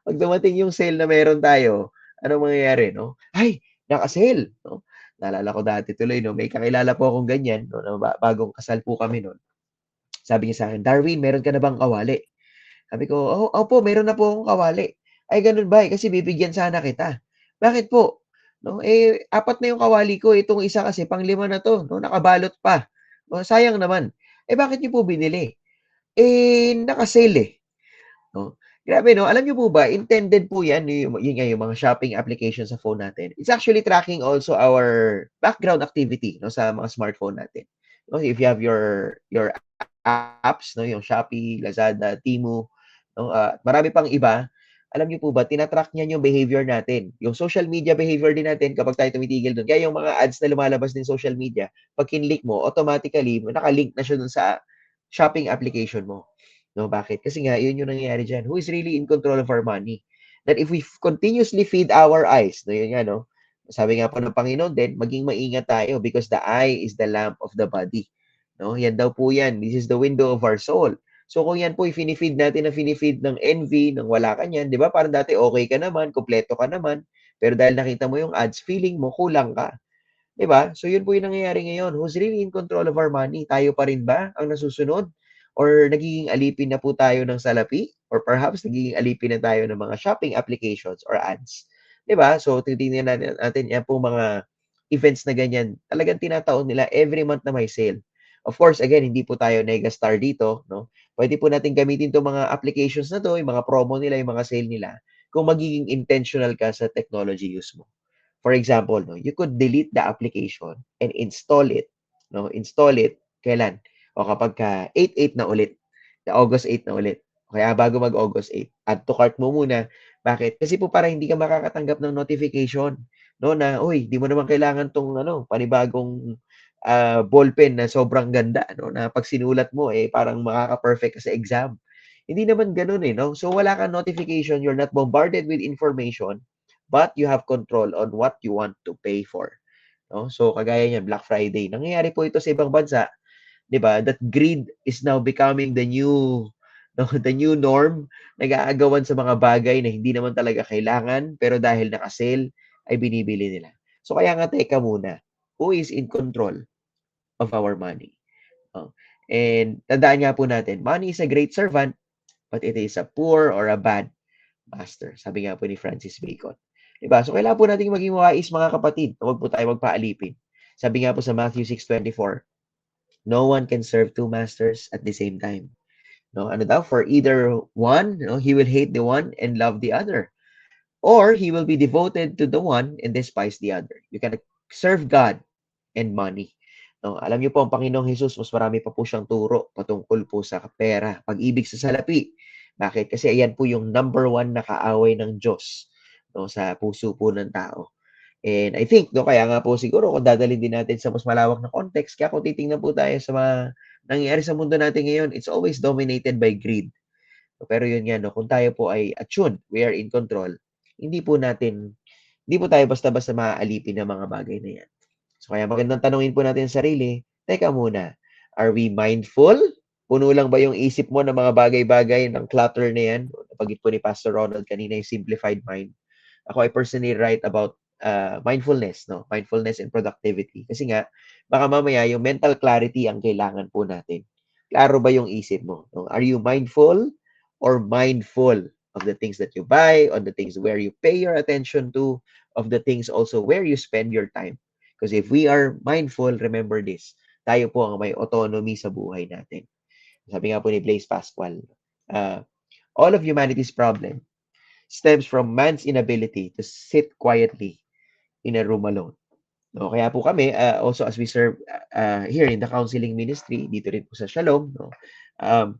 B: pag dumating yung sale na meron tayo, ano mangyayari, no? Ay, naka-sale, no? Naalala ko dati tuloy, no? May kakilala po akong ganyan, no? Na bagong kasal po kami noon. Sabi niya sa akin, Darwin, meron ka na bang kawali? Sabi ko, oh, opo, meron na po akong kawali. Ay, ganun ba? Kasi bibigyan sana kita. Bakit po? No? Eh, 4 na yung kawali ko. Itong isa kasi, pang-5 na to. No? Nakabalot pa. No? Sayang naman. Eh, bakit niyo po binili? Eh, naka-sale eh. No? Grabe, no? Alam niyo po ba, intended po yan, yun nga, yung mga shopping application sa phone natin. It's actually tracking also our background activity, no, sa mga smartphone natin. No? If you have your apps, no, yung Shopee, Lazada, Temu, no, marami pang iba, alam niyo po ba, tinatrack niyan yung behavior natin. Yung social media behavior din natin kapag tayo tumitigil doon. Kaya yung mga ads na lumalabas din social media, pag kinlik mo, automatically, nakalink na siya doon sa shopping application mo. No, bakit? Kasi nga, yun yung nangyayari dyan. Who is really in control of our money? That if we continuously feed our eyes, no, yun nga, no? Sabi nga po ng Panginoon din, maging maingat tayo because the eye is the lamp of the body. No? Yan daw po yan. This is the window of our soul. So kung yan po i-feed natin na feed ng envy, ng wala ka niyan, di ba? Parang dati okay ka naman, kompleto ka naman, pero dahil nakita mo yung ads, feeling mo kulang ka. Di ba? So yun po yung nangyayari ngayon. Who's really in control of our money? Tayo pa rin ba ang nasusunod? Or nagiging alipin na po tayo ng salapi? Or perhaps nagiging alipin na tayo ng mga shopping applications or ads? Di ba? So titingnan natin yan po mga events na ganyan. Talagang tinataon nila every month na may sale. Of course, again, hindi po tayo nega-star dito, no? Pwede po natin gamitin 'tong mga applications na 'to, yung mga promo nila, yung mga sale nila, kung magiging intentional ka sa technology use mo. For example, no, you could delete the application and install it, no? Install it kailan? O kapag ka 8/8 na ulit, August 8 na ulit. Kaya bago mag-August 8, add to cart mo muna. Bakit? Kasi po para hindi ka makakatanggap ng notification, no, na, uy, di mo naman kailangan tong ano, panibagong ballpen na sobrang ganda, no, na pag sinulat mo, eh, parang makaka-perfect ka sa exam. Hindi naman ganun eh, no? So wala kang notification, you're not bombarded with information, but you have control on what you want to pay for. No? So kagaya niyan, Black Friday. Nangyayari po ito sa ibang bansa, 'di ba? That greed is now becoming the new no, the new norm. Nag-aagawan sa mga bagay na hindi naman talaga kailangan, pero dahil naka-sale ay binibili nila. So kaya nga teka muna, who is in control of our money? Oh. And tandaan nga po natin, money is a great servant, but it is a poor or a bad master. Sabi nga po ni Francis Bacon. Diba? So, kailangan po natin maging wais mga kapatid. Huwag po tayo magpaalipin. Sabi nga po sa Matthew 6:24, no one can serve two masters at the same time. No, ano daw? For either one, no, he will hate the one and love the other. Or he will be devoted to the one and despise the other. You can serve God and money. No, alam niyo po ang Panginoong Hesus, mas marami pa po siyang turo patungkol po sa pera, pag-ibig sa salapi. Bakit? Kasi ayan po yung number one na kaaway ng Diyos, no, sa puso po ng tao. And I think, no, kaya nga po siguro kung dadalhin din natin sa mas malawak na context, kaya kung titingnan po tayo sa mga nangyayari sa mundo natin ngayon, it's always dominated by greed. Pero yun nga, no, kung tayo po ay attuned, we are in control, hindi po natin, hindi po tayo basta-basta maaalipin ng mga bagay na yan. So kaya magandang tanungin po natin sa sarili, teka muna, are we mindful? Puno lang ba yung isip mo ng mga bagay-bagay ng clutter na yan? Napagit po ni Pastor Ronald kanina yung simplified mind. Ako I personally write about mindfulness, no? Mindfulness and productivity. Kasi nga, baka mamaya yung mental clarity ang kailangan po natin. Klaro ba yung isip mo? No? Are you mindful or mindful of the things that you buy, on the things where you pay your attention to, of the things also where you spend your time? Because if we are mindful, remember this, tayo po ang may autonomy sa buhay natin. Sabi nga po ni Blaise Pascual, all of humanity's problem stems from man's inability to sit quietly in a room alone. No, kaya po kami, also as we serve here in the counseling ministry, dito rin po sa Shalom, no, um,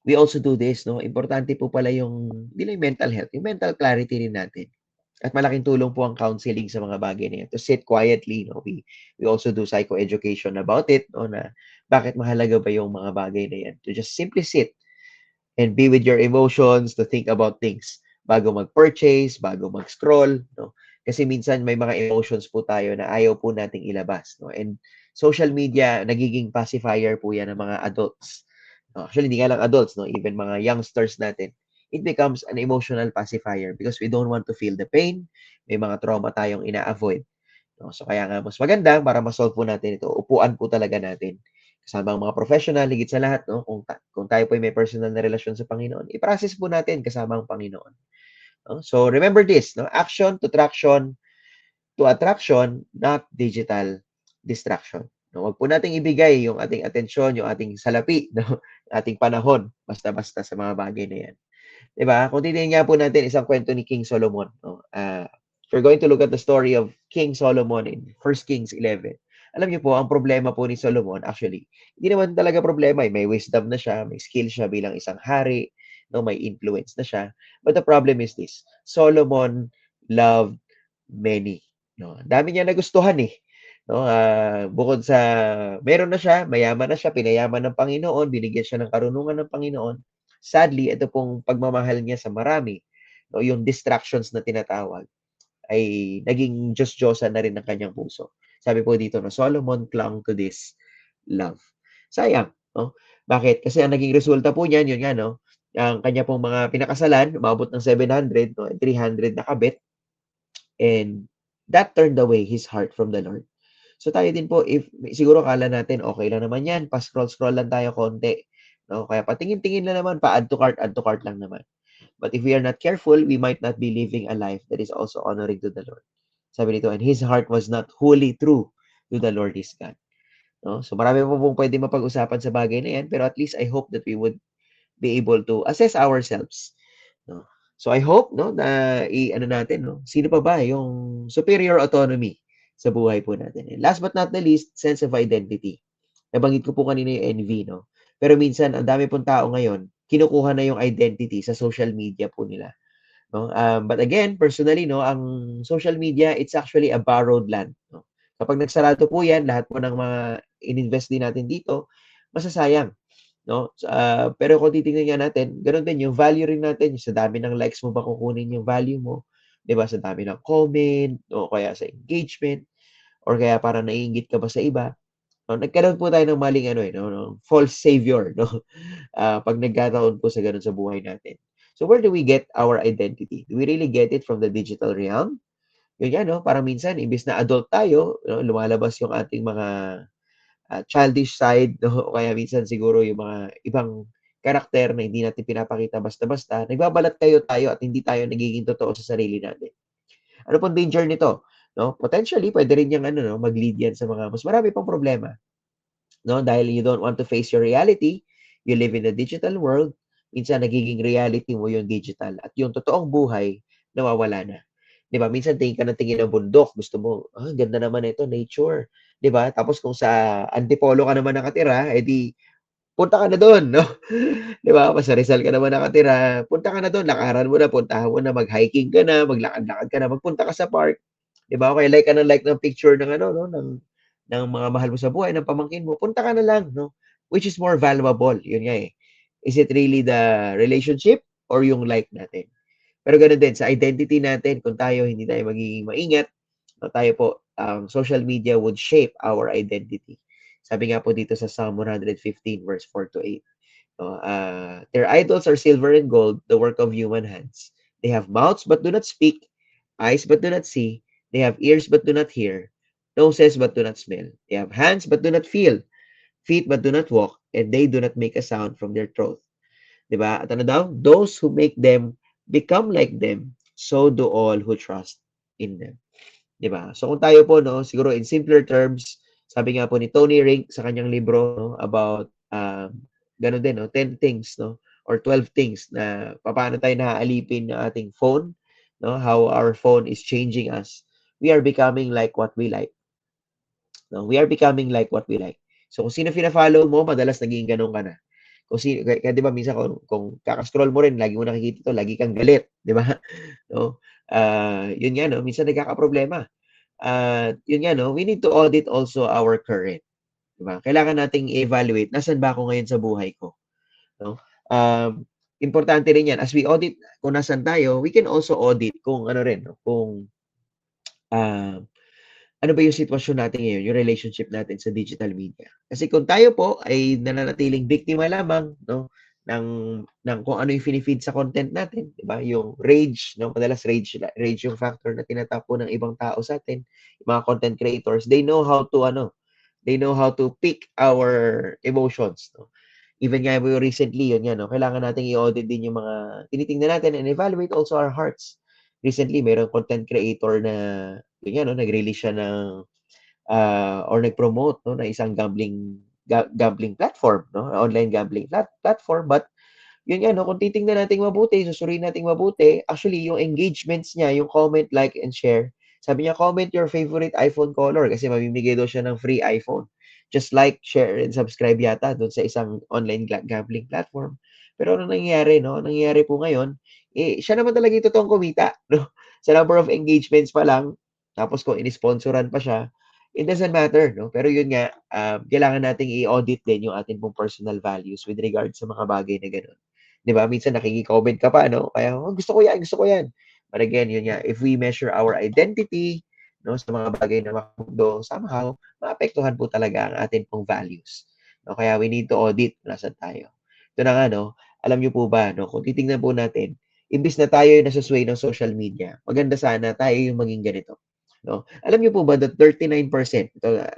B: we also do this, no? Importante po pala yung, hindi lang yung mental health, yung mental clarity rin natin. At malaking tulong po ang counseling sa mga bagay na yan. To sit quietly, no? We also do psychoeducation about it, no? Na bakit mahalaga ba yung mga bagay na yan. To just simply sit and be with your emotions, to think about things bago mag-purchase, bago mag-scroll, no? Kasi minsan may mga emotions po tayo na ayaw po nating ilabas, no? And social media, nagiging pacifier po yan ng mga adults. No? Actually, hindi nga lang adults, no? Even mga youngsters natin. It becomes an emotional pacifier because we don't want to feel the pain. May mga trauma tayong ina-avoid. No? So kaya nga mas maganda para ma-solve po natin ito, upuan po talaga natin. Kasama ang mga professional, higit sa lahat, no? Kung tayo po ay may personal na relasyon sa Panginoon, i-process po natin kasama ang Panginoon. No? So remember this, no? Action to traction to attraction, not digital distraction. No? Huwag po nating ibigay yung ating atensyon, yung ating salapi, no? Ating panahon, basta-basta sa mga bagay na yan. Diba? Kung titingnan nga po natin isang kwento ni King Solomon, no? If we're going to look at the story of King Solomon in 1 Kings 11, alam niyo po, ang problema po ni Solomon, actually, hindi naman talaga problema. May wisdom na siya, may skill siya bilang isang hari, no? May influence na siya. But the problem is this, Solomon loved many. No? Dami niya nagustuhan eh. No? Bukod sa, meron na siya, mayaman na siya, pinayaman ng Panginoon, binigyan siya ng karunungan ng Panginoon. Sadly, ito pong pagmamahal niya sa marami, no, yung distractions na tinatawag, ay naging Diyos-Diyosan na rin ng kanyang puso. Sabi po dito, no, Solomon clung to this love. Sayang, no? Bakit? Kasi ang naging resulta po niyan, yun nga, no, ang kanya pong mga pinakasalan, umabot ng 700, no, 300 na kabit, and that turned away his heart from the Lord. So tayo din po, if siguro kala natin okay lang naman yan, pa-scroll-scroll lang tayo konti. No? Kaya patingin-tingin lang naman, pa-add to cart lang naman. But if we are not careful, we might not be living a life that is also honoring to the Lord. Sabi nito, and his heart was not wholly true to the Lord his God. No? So marami po pong pwede mapag-usapan sa bagay na yan, pero at least I hope that we would be able to assess ourselves. No? So I hope no na ano natin no, sino pa ba yung superior autonomy sa buhay po natin. And last but not the least, sense of identity. Nabanggit ko po kanina yung envy no. Pero minsan ang dami pong tao ngayon kinukuha na yung identity sa social media po nila. No? But again, personally, no, ang social media, it's actually a borrowed land. No? Kapag nagsarado po yan, lahat po ng mga ininvest din natin dito, masasayang. No? Pero kung titingnan nga natin, ganoon din yung value rin natin, yung sa dami ng likes mo ba kukunin yung value mo, 'di ba? Sa dami ng comment o kaya sa engagement or kaya parang naiinggit ka ba sa iba. No, nagkaroon po tayo ng maling ano no, false savior no. Pag nagkataon po sa ganun sa buhay natin. So where do we get our identity? Do we really get it from the digital realm? Yun yan, no? Parang minsan, imbis na adult tayo, no, lumalabas yung ating mga childish side, no? O kaya minsan siguro yung mga ibang karakter na hindi natin pinapakita basta-basta, nagbabalat tayo at hindi tayo nagiging totoo sa sarili natin. Ano pong danger nito? No? Potentially, pwede rin yung ano, no, mag-lead yan sa mga mas marami pang problema. No? Dahil you don't want to face your reality, you live in a digital world, minsan nagiging reality mo yung digital at yung totoong buhay, nawawala na. 'Di ba? Minsan tingin ka ng tingin ng bundok, gusto mo, ganda naman ito, nature. 'Di ba? Tapos kung sa Antipolo ka naman nakatira, edi punta ka na doon, no? 'Di ba? Kung sa Rizal ka naman nakatira, punta ka na doon, lakaran mo na, puntahan mo na, mag-hiking ka na, maglakad-lakad ka na, magpunta ka sa park, 'di ba? Okay, like ka ng like ng picture ng ano, no, ng mga mahal mo sa buhay, ng pamangkin mo, punta ka na lang, no? Which is more valuable? Yun nga eh. Is it really the relationship or yung like natin? Pero ganoon din, sa identity natin, kung tayo hindi tayo magiging maingat, tayo po, social media would shape our identity. Sabi nga po dito sa Psalm 115 verse 4 to 8. No, their idols are silver and gold, the work of human hands. They have mouths but do not speak, eyes but do not see, they have ears but do not hear, noses but do not smell. They have hands but do not feel, feet but do not walk, and they do not make a sound from their throat. Diba? At ano daw? Those who make them become like them, so do all who trust in them. 'Di ba? So kung tayo po no, siguro in simpler terms, sabi nga po ni Tony Rink sa kanyang libro no, about ganun din no, 10 things no or 12 things na paano tayo naaalipin ng ating phone, no, how our phone is changing us. We are becoming like what we like. No? We are becoming like what we like. So kung sino fina-follow mo, madalas naging ganun ka na. Kung sino, kaya 'di ba minsan kung kaka-scroll mo rin, lagi mo nakikita 'to, lagi kang galit, 'di ba? No? Yun nga no, minsan nagkakaproblema. Yun nga no, we need to audit also our current, 'di ba? Kailangan nating i-evaluate, nasaan ba ako ngayon sa buhay ko, no? Importante rin 'yan as we audit kung nasaan tayo, we can also audit kung ano rin, no, kung ah, ano ba yung sitwasyon natin ngayon, yung relationship natin sa digital media. Kasi kung tayo po ay nananatiling biktima lamang, no, ng kung ano yung fini-feed sa content natin, 'di ba? Yung rage, no, madalas rage yung factor na tinatap po ng ibang tao sa atin, yung mga content creators, they know how to pick our emotions, no. Even nga po recently, yun nga, no, kailangan nating i-audit din yung mga tinitingnan natin and evaluate also our hearts. Recently, mayroong content creator na, yun nga, no, nag-release siya ng, or nag-promote, no, na isang gambling platform, no, online gambling platform. But, yun nga, no, kung titingnan natin mabuti, susuriin natin mabuti, actually, yung engagements niya, yung comment, like, and share, sabi niya, comment your favorite iPhone color kasi mamimigay daw siya ng free iPhone. Just like, share, and subscribe yata doon sa isang online gambling platform. Pero ano nangyayari, no? Nangyayari po ngayon, siya naman talaga yung totoong kumita, no? Sa number of engagements pa lang, tapos kung in-sponsoran pa siya, it doesn't matter, no? Pero yun nga, kailangan nating i-audit din yung ating pong personal values with regard sa mga bagay na gano'n. 'Di ba? Minsan nakiki-comment ka pa, no? Kaya, oh, gusto ko yan, gusto ko yan. But again, yun nga, if we measure our identity, no, sa mga bagay na makamundo, somehow, maapektuhan po talaga ang ating pong values. No? Kaya we need to audit kung nasan tayo. Ito na nga, no? Alam niyo po ba, no? Kung titingnan po natin, imbis na tayo yung nasa sway ng social media, maganda sana tayo yung maging ganito. No? Alam niyo po ba that 39%,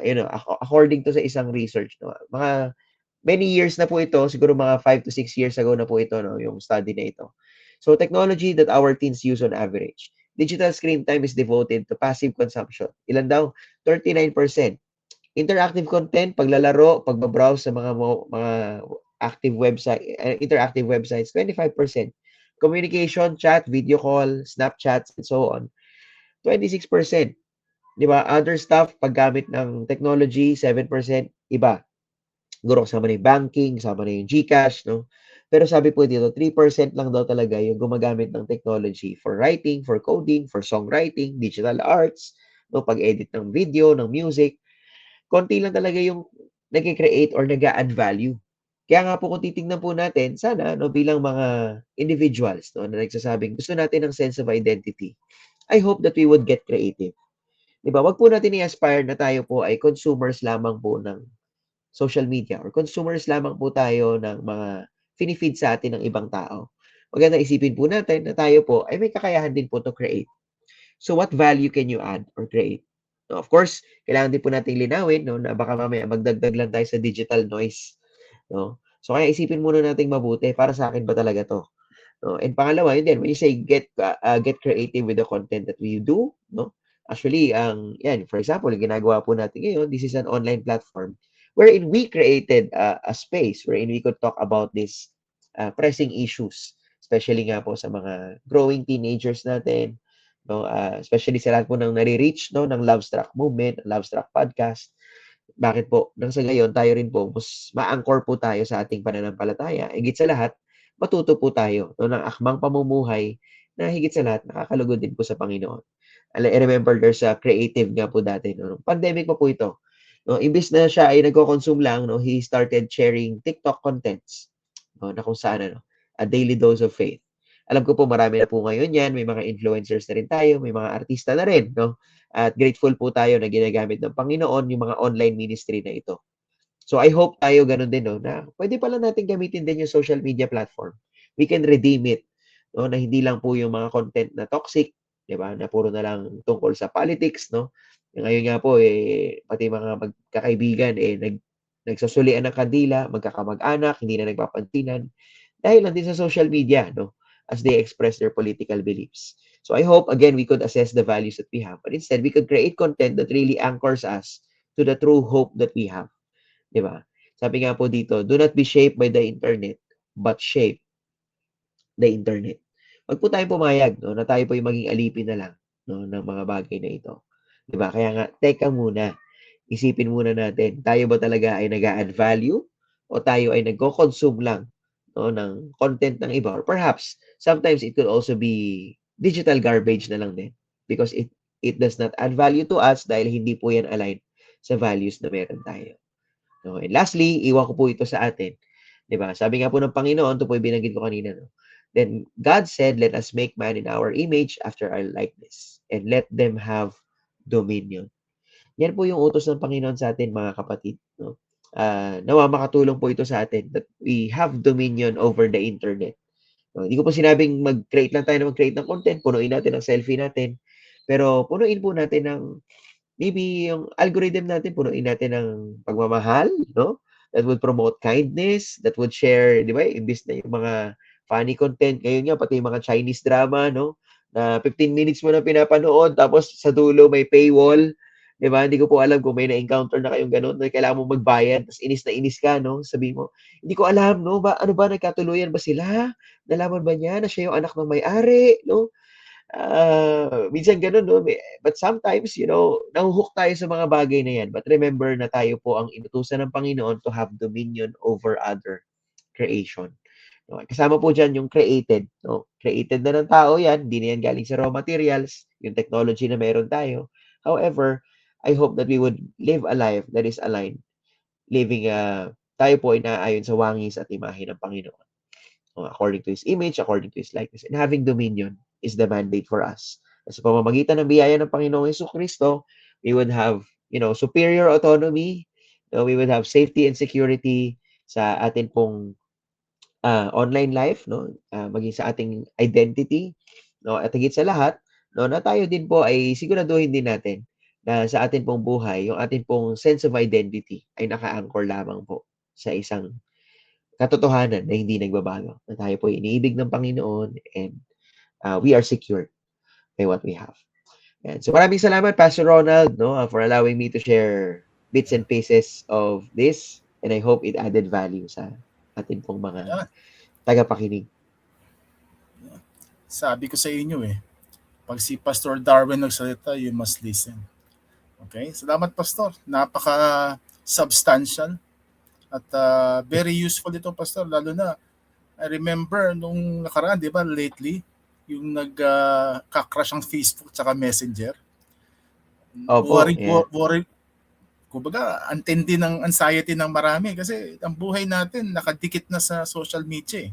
B: ito, according to sa isang research, no, mga many years na po ito, siguro mga 5 to 6 years ago na po ito, no, yung study na ito. So, technology that our teens use on average. Digital screen time is devoted to passive consumption. Ilan daw? 39%. Interactive content, paglalaro, pagbabrowse sa mga active website, interactive websites, 25%. Communication, chat, video call, Snapchats, and so on, 26%. 'Di ba? Other stuff, paggamit ng technology, 7%, iba. Siguro kasama na yung banking, kasama na yung GCash, no? Pero sabi po dito, 3% lang daw talaga yung gumagamit ng technology for writing, for coding, for songwriting, digital arts, no? Pag-edit ng video, ng music. Konti lang talaga yung nag-create or nag-add value. Kaya nga po kung titingnan po natin, sana no, bilang mga individuals no, na nagsasabing gusto natin ng sense of identity, I hope that we would get creative. Diba? Wag po natin i-aspire na tayo po ay consumers lamang po ng social media or consumers lamang po tayo ng mga fini-feed sa atin ng ibang tao. Maganda isipin po natin na tayo po ay may kakayahan din po to create. So what value can you add or create? No, of course, kailangan din po nating linawin no, na baka mamaya magdagdag lang tayo sa digital noise. No? So kaya isipin muna nating mabuti para sa akin ba talaga to? No? And pangalawa, yun din, when you say get creative with the content that we do, no? Actually, yan, for example, yung ginagawa po natin ngayon, this is an online platform wherein we created a space wherein we could talk about these pressing issues, especially nga po sa mga growing teenagers natin, no? Especially sa lahat po ng nare-reach no, ng Lovestruck movement, Lovestruck podcast. Bakit po? Nang sa gayon, tayo rin po, mas ma-anchor po tayo sa ating pananampalataya. Higit sa lahat, matuto po tayo no, ng akmang pamumuhay na higit sa lahat, nakakalugod din po sa Panginoon. I remember there's a creative nga po dati. No? Pandemic pa po ito. No? Imbis na siya ay nagko-consume lang, no? He started sharing TikTok contents no? Na kung saan, a daily dose of faith. Alam ko po marami na po ngayon yan. May mga influencers na rin tayo. May mga artista na rin. No? At grateful po tayo na ginagamit ng Panginoon yung mga online ministry na ito. So I hope tayo ganun din, no, na pwede pala natin gamitin din yung social media platform. We can redeem it, no, na hindi lang po yung mga content na toxic, 'di ba, na puro na lang tungkol sa politics, no. Ngayon nga po, pati mga magkakaibigan, nagsasulian ng kandila, magkakamag-anak, hindi na nagpapansinan, dahil lang din sa social media, no, as they express their political beliefs. So I hope, again, we could assess the values that we have, but instead, we could create content that really anchors us to the true hope that we have. 'Di ba? Sabi nga po dito, do not be shaped by the internet, but shape the internet. Wag po tayong pumayag, no, na tayo po yung maging alipin na lang, no, ng mga bagay na ito. 'Di ba? Kaya nga, teka muna. isipin muna natin, tayo ba talaga ay nag-a-add value o tayo ay nagko-consume lang, no, ng content ng iba? Or perhaps, sometimes it could also be digital garbage na lang din because it does not add value to us dahil hindi po yan aligned sa values na meron tayo. No? And lastly, iwan ko po ito sa atin. 'Di ba? Sabi nga po ng Panginoon, ito po yung binanggit ko kanina, no? Then God said, let us make man in our image after our likeness and let them have dominion. Yan po yung utos ng Panginoon sa atin, mga kapatid, no? Nawa makatulong po ito sa atin that we have dominion over the internet. No? Hindi ko po sinabing mag-create lang tayo na mag-create ng content, punuin natin ang selfie natin, pero punuin po natin ng maybe yung algorithm natin, punuin natin ng pagmamahal, no? That would promote kindness, that would share, di ba? Imbis na yung mga funny content, ngayon nga, pati yung mga Chinese drama, no? Na 15 minutes mo na pinapanood, tapos sa dulo may paywall, di ba? Hindi ko po alam kung may na-encounter na kayong ganun, na kailangan mo magbayad, tapos inis na inis ka, no? Sabi mo, hindi ko alam, no? Ano ba, nagkatuluyan ba sila? Nalaman ba niya na siya yung anak ng may-ari, no? Minsan gano'n 'no, but sometimes, nahu-hook tayo sa mga bagay na 'yan. But remember na tayo po ang inutusan ng Panginoon to have dominion over other creation. No, kasama po diyan yung created, 'no? Created na ng tao 'yan, hindi na 'yan galing sa raw materials, yung technology na meron tayo. However, I hope that we would live a life that is aligned, living, tayo po ay naaayon sa wangis at imahe ng Panginoon. According to His image, according to His likeness. And having dominion is the mandate for us. Sa pamamagitan ng biyaya ng Panginoong Jesucristo, we would have, superior autonomy, we would have safety and security sa atin pong online life, no? Maging sa ating identity, no? At higit sa lahat, no, na tayo din po ay siguraduhin din natin na sa atin pong buhay, yung atin pong sense of identity ay naka-anchor lamang po sa isang katotohanan na hindi nagbabago. Na tayo po iniibig ng Panginoon and we are secured by what we have. And so maraming salamat, Pastor Ronald, no, for allowing me to share bits and pieces of this. And I hope it added value sa atin pong mga
A: Yeah.
B: tagapakinig.
A: Sabi ko sa inyo pag si Pastor Darwin nagsalita, you must listen. Okay? Salamat, Pastor. Napaka-substantial at very useful ito, Pastor. Lalo na, I remember nung nakaraan, di ba, lately, yung nagka-crash ang Facebook tsaka Messenger.
B: Opo, yeah.
A: Worry, kumbaga, antindi ng anxiety ng marami kasi ang buhay natin nakadikit na sa social media.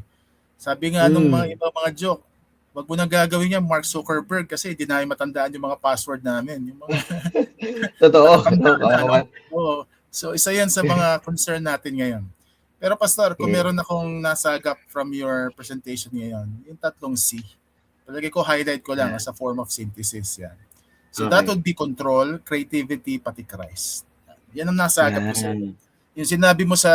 A: Sabi nga nung mga joke, wag mo nang gagawin yan, Mark Zuckerberg, kasi di na matandaan yung mga password namin. Yung mga
B: Totoo.
A: Oo. So, isa yan sa mga concern natin ngayon. Pero Pastor, kung meron akong nasagap from your presentation ngayon, yung tatlong C, palagi ko highlight ko lang as a form of synthesis yan. So, that would be control, creativity, pati Christ. Yan ang nasagap ko sa iyo. Yung sinabi mo sa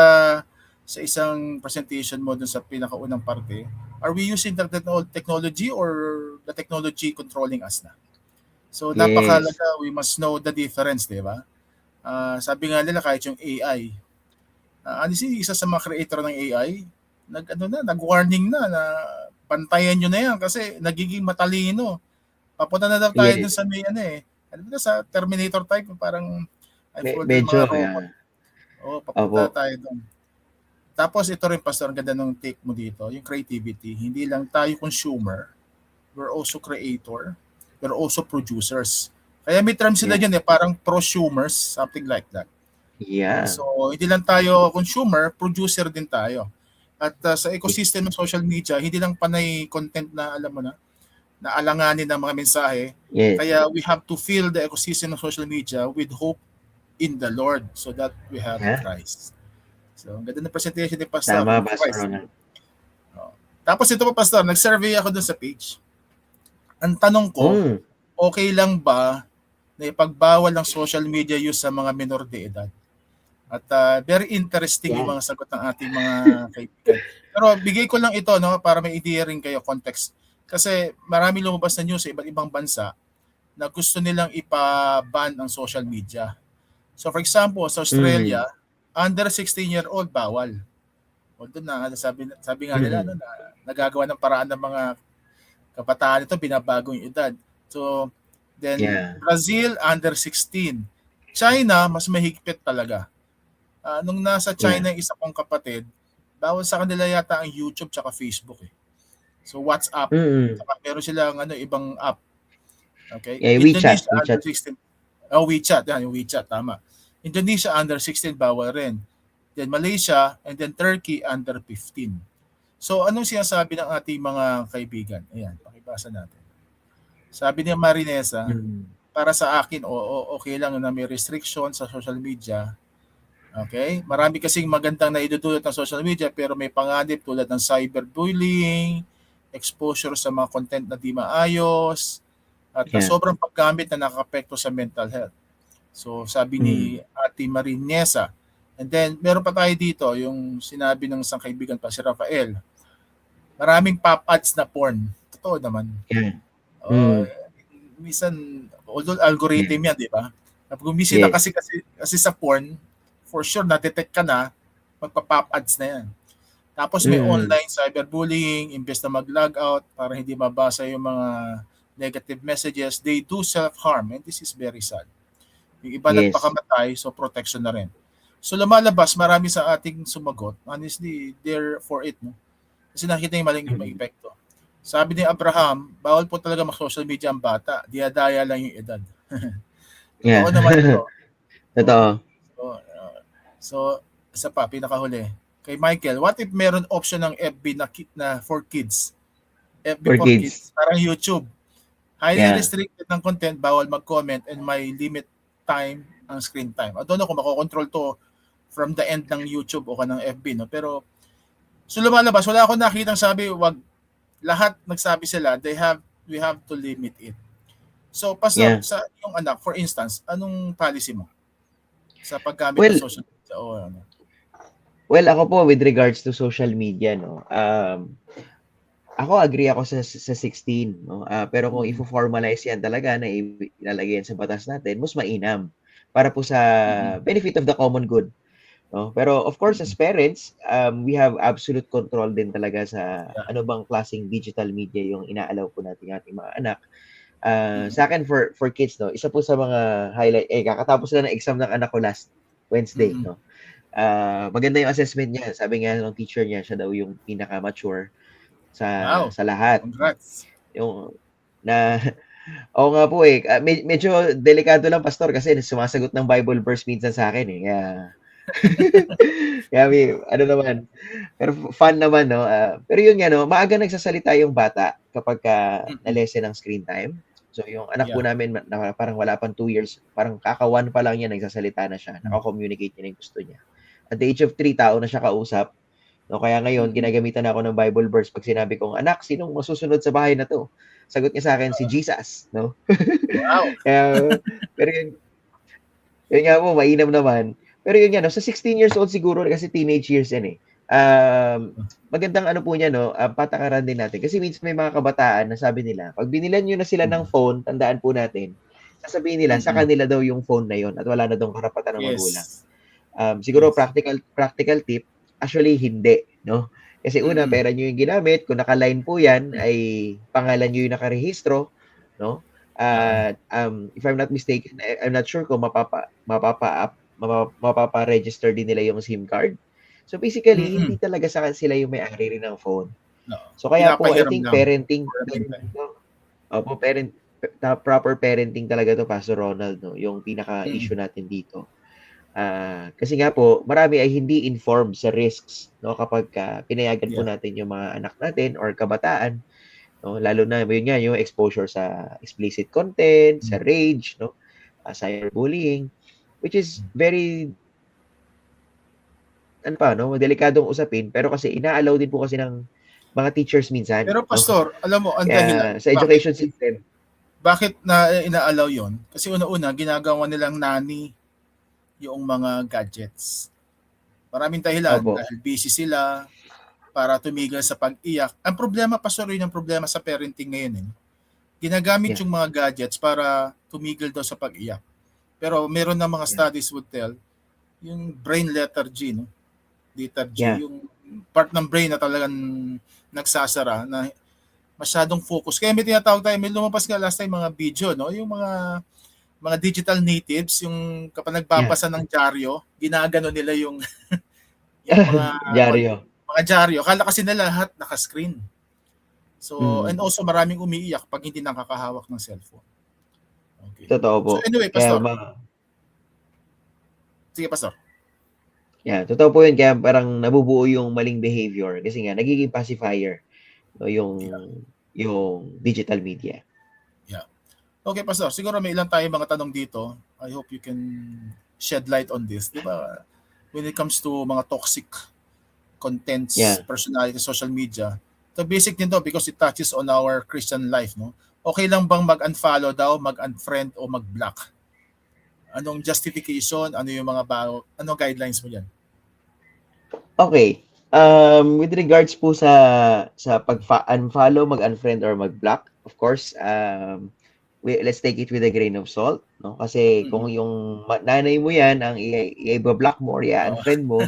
A: isang presentation mo dun sa pinakaunang parte, are we using the technology or the technology controlling us na? So, napakalaga, we must know the difference, di ba? Sabi nga nila, kahit yung AI, isa sa mga creator ng AI, nag-warning na pantayan nyo na yan kasi nagiging matalino. Papunta na daw tayo dun sa may sa Terminator type, parang
B: medyo,
A: papunta tayo dun. Tapos ito rin, Pastor, ang ganda ng take mo dito, yung creativity. Hindi lang tayo consumer, we're also creator, we're also producers. Kaya may term sila dyan parang prosumers, something like that.
B: Yeah.
A: So, hindi lang tayo consumer, producer din tayo. At sa ecosystem ng social media, hindi lang panay content na, alam mo na alanganin ng mga mensahe. Kaya we have to fill the ecosystem ng social media with hope in the Lord so that we have Christ. So, ang ganda ng presentation ni Pastor.
B: Tama, Pastor Ronald.
A: Tapos ito pa, Pastor, nag-survey ako dun sa page. Ang tanong ko, okay lang ba na ipagbawal ng social media use sa mga minor de edad? At very interesting yung mga sagot ng ating mga kaibigan. Pero bigay ko lang ito, no, para may idea rin kayo, context. Kasi marami lumabas na news sa iba't ibang bansa na gusto nilang ipa-ban ang social media. So for example, sa Australia, under 16-year-old bawal. Although na sabi nga nila na nagagawa ng paraan ng mga kabataan ito, binabago yung edad. So then Brazil under 16, China, mas mahigpit talaga. Nung nasa China yung isa kong kapatid, bawal sa kanila yata ang YouTube tsaka Facebook eh. So WhatsApp,
B: Mm.
A: tsaka meron silang ibang app. Okay?
B: Yeah, WeChat,
A: Indonesia under
B: WeChat.
A: 16. WeChat, yan, yung WeChat, tama. Indonesia under 16 bawal rin. Then Malaysia and then Turkey under 15. So anong sinasabi ng ating mga kaibigan? Ayan, pakibasa natin. Sabi ni Marinesa, para sa akin, okay lang na may restriction sa social media. Okay? Marami kasing magandang naidudulot ng social media pero may panganib tulad ng cyberbullying, exposure sa mga content na di maayos, at sobrang paggamit na nakakapekto sa mental health. So sabi ni Ate Marinesa. And then meron pa tayo dito yung sinabi ng isang kaibigan pa si Rafael. Maraming pop ads na porn. Totoo naman. Minsan, although algorithm yan, di ba? Pag bumisita kasi sa porn, for sure na-detect ka na, magpa-pop ads na yan. Tapos may online cyberbullying, imbes na mag-log out para hindi mabasa yung mga negative messages, they do self-harm and this is very sad. Yung iba nagpakamatay, so protection na rin. So lumalabas, marami sa ating sumagot, honestly, they're for it. No? Kasi nakita yung maling epekto. Sabi ni Abraham, bawal po talaga mag-social media ang bata, diadaya lang yung edad. Oo naman ito.
B: Totoo.
A: So, isa pa, pinakahuli. Kay Michael, what if meron option ng FB na for kids? FB for kids. Parang YouTube. Highly restricted ng content, bawal mag-comment and may limit time ang screen time. I don't know kung makokontrol to from the end ng YouTube o ng FB. No? Pero, so lumalabas, wala akong nakitang sabi, wag, lahat nagsabi sila, we have to limit it. So, Pastor, sa yung anak, for instance, anong policy mo sa paggamit ng social media?
B: Well, ako po with regards to social media, no. Ako agree ako sa 16, no. Pero kung i-formalize yan talaga na ilalagay yan sa batas natin, mas mainam para po sa benefit of the common good. No? Pero of course, as parents, we have absolute control din talaga sa ano bang klaseng digital media yung inaalaw po natin ating mga anak. Sa akin for kids, no, isa po sa mga highlight, kakatapos na ng exam ng anak ko last Wednesday, no. Maganda yung assessment niya. Sabi nga ng teacher niya, siya daw yung pinaka-mature sa lahat.
A: Congrats.
B: Yung na oo nga po medyo delikado lang, Pastor, kasi sumasagot ng Bible verse minsan sa akin kaya ano naman, pero fun naman, no. Pero yun nga, no, maaga nagsasalita yung bata kapag na-lessen ng screen time. So yung anak po namin na parang wala pang 2 years, parang kaka-1 pa lang niya, nagsasalita na siya, naka-communicate niya yung gusto niya. At the age of 3, tao na siya kausap. No, kaya ngayon, ginagamitan ako ng Bible verse pag sinabi kong, anak, sinong masusunod sa bahay na to? Sagot niya sa akin, si Jesus, no?
A: Wow.
B: Pero yun nga po, mainam naman. Pero yun nga, no, sa 16 years old siguro, kasi teenage years yan magandang ano po niya, no, patakaran din natin. Kasi minsan may mga kabataan na sabi nila, pag binilan nyo na sila ng phone, tandaan po natin, sasabihin nila, sa kanila daw yung phone na yun at wala na daw karapatan ng magulang. Siguro practical tip, actually hindi, no? Kasi una, pera nyo yung ginamit, kung naka-line po yan, ay pangalan nyo yung nakarehistro, no? If I'm not mistaken, I'm not sure kung mapapa-register din nila yung SIM card. So basically, hindi talaga sila yung may-ari rin ng phone. So kaya po, I think parenting, proper parenting talaga to, Pastor Ronald, no? Yung pinaka-issue natin dito. Kasi nga po, marami ay hindi informed sa risks, no, kapag pinayagan po natin yung mga anak natin or kabataan, no, lalo na yun nga, yung exposure sa explicit content, sa rage, no, cyberbullying, which is very delikadong usapin, pero kasi inaalaw din po kasi ng mga teachers minsan.
A: Pero Pastor, no? Alam mo, ang dahilan
B: sa education system.
A: Bakit na inaalaw yon? Kasi una-una, ginagawa nilang nani yung mga gadgets. Maraming dahilan, dahil busy sila, para tumigil sa pag-iyak. Ang problema, Pastor, yun ang problema sa parenting ngayon. Ginagamit yung mga gadgets para tumigil daw sa pag-iyak. Pero meron na mga studies would tell, yung brain lethargy, no? Lethargy, yung part ng brain na talagang nagsasara, na masyadong focus. Kaya may tinatawag tayo, may lumabas nga last time mga video, no? Yung mga mga digital natives, yung kapag nagbabasa ng dyaryo, ginagano nila yung yung
B: Dyaryo.
A: mga dyaryo. Akala kasi nila lahat naka-screen. So, and
B: Mm.
A: also maraming umiiyak pag hindi nakakahawak ng cellphone. Okay.
B: Totoo po.
A: So anyway,
B: Kaya
A: Pastor. Sige, Pastor.
B: totoo po yun. Kaya parang nabubuo yung maling behavior kasi nga nagiging pacifier, no, yung digital media.
A: Yeah. Okay, Pastor. Siguro may ilang tayo mga tanong dito. I hope you can shed light on this. Di ba? When it comes to mga toxic contents,
B: Yeah.
A: personality, social media, the basic din to because it touches on our Christian life, no? Okay lang bang mag-unfollow daw, mag-unfriend o mag-block? Anong justification? Ano yung mga ano guidelines mo diyan?
B: Okay. With regards po sa pag-unfollow, mag-unfriend or mag-block, of course, let's take it with a grain of salt, no? Kasi kung yung nanay mo yan ang i-block mo or i-unfriend mo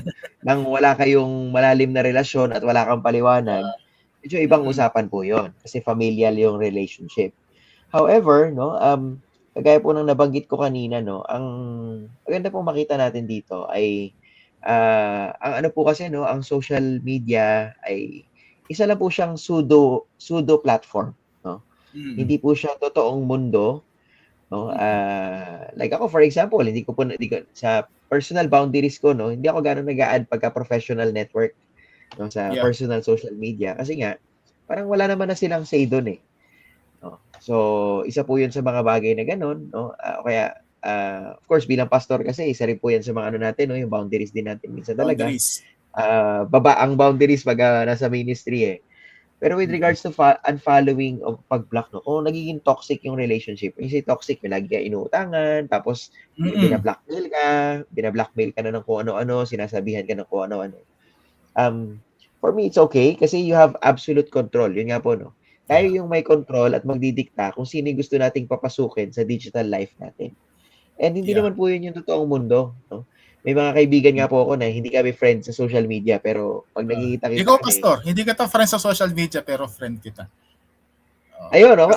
B: nang wala kayong malalim na relasyon at wala kang paliwanag, medyo ibang usapan po yon kasi familial yung relationship. However, no, kagaya po ng nabanggit ko kanina, no, ang maganda pong makita natin dito ay ang ano po kasi, no, ang social media ay isa lang po siyang pseudo platform, no? Hindi po siya totoong mundo, no? Like ako for example, hindi ko sa personal boundaries ko, no, hindi ako gano'n nag-a-add pagka professional network, no, sa personal social media kasi nga parang wala naman na silang say doon eh. No? So, isa po 'yun sa mga bagay na gano'n, no? Kaya of course bilang pastor kasi isa rin po 'yan sa mga ano natin, no, yung boundaries din natin minsan talaga.
A: Boundaries.
B: Baba ang boundaries pag nasa ministry eh. Pero with regards to unfollowing o pag-block, no, kung nagiging toxic yung relationship, when you say toxic, may lagi ka inuutangan, tapos binablockmail ka na ng kung ano-ano, sinasabihan ka ng kung ano-ano. For me, it's okay kasi you have absolute control. Yun nga po, no? Tayo yung may control at magdidikta kung sino yung gusto nating papasukin sa digital life natin. And hindi naman po yun yung totoong mundo, no? May mga kaibigan nga po ako na hindi kami friends sa social media pero pag nagkikita-kita
A: Ikaw,
B: kami.
A: Pastor, hindi ka friend sa social media pero friend kita.
B: Ayun, no?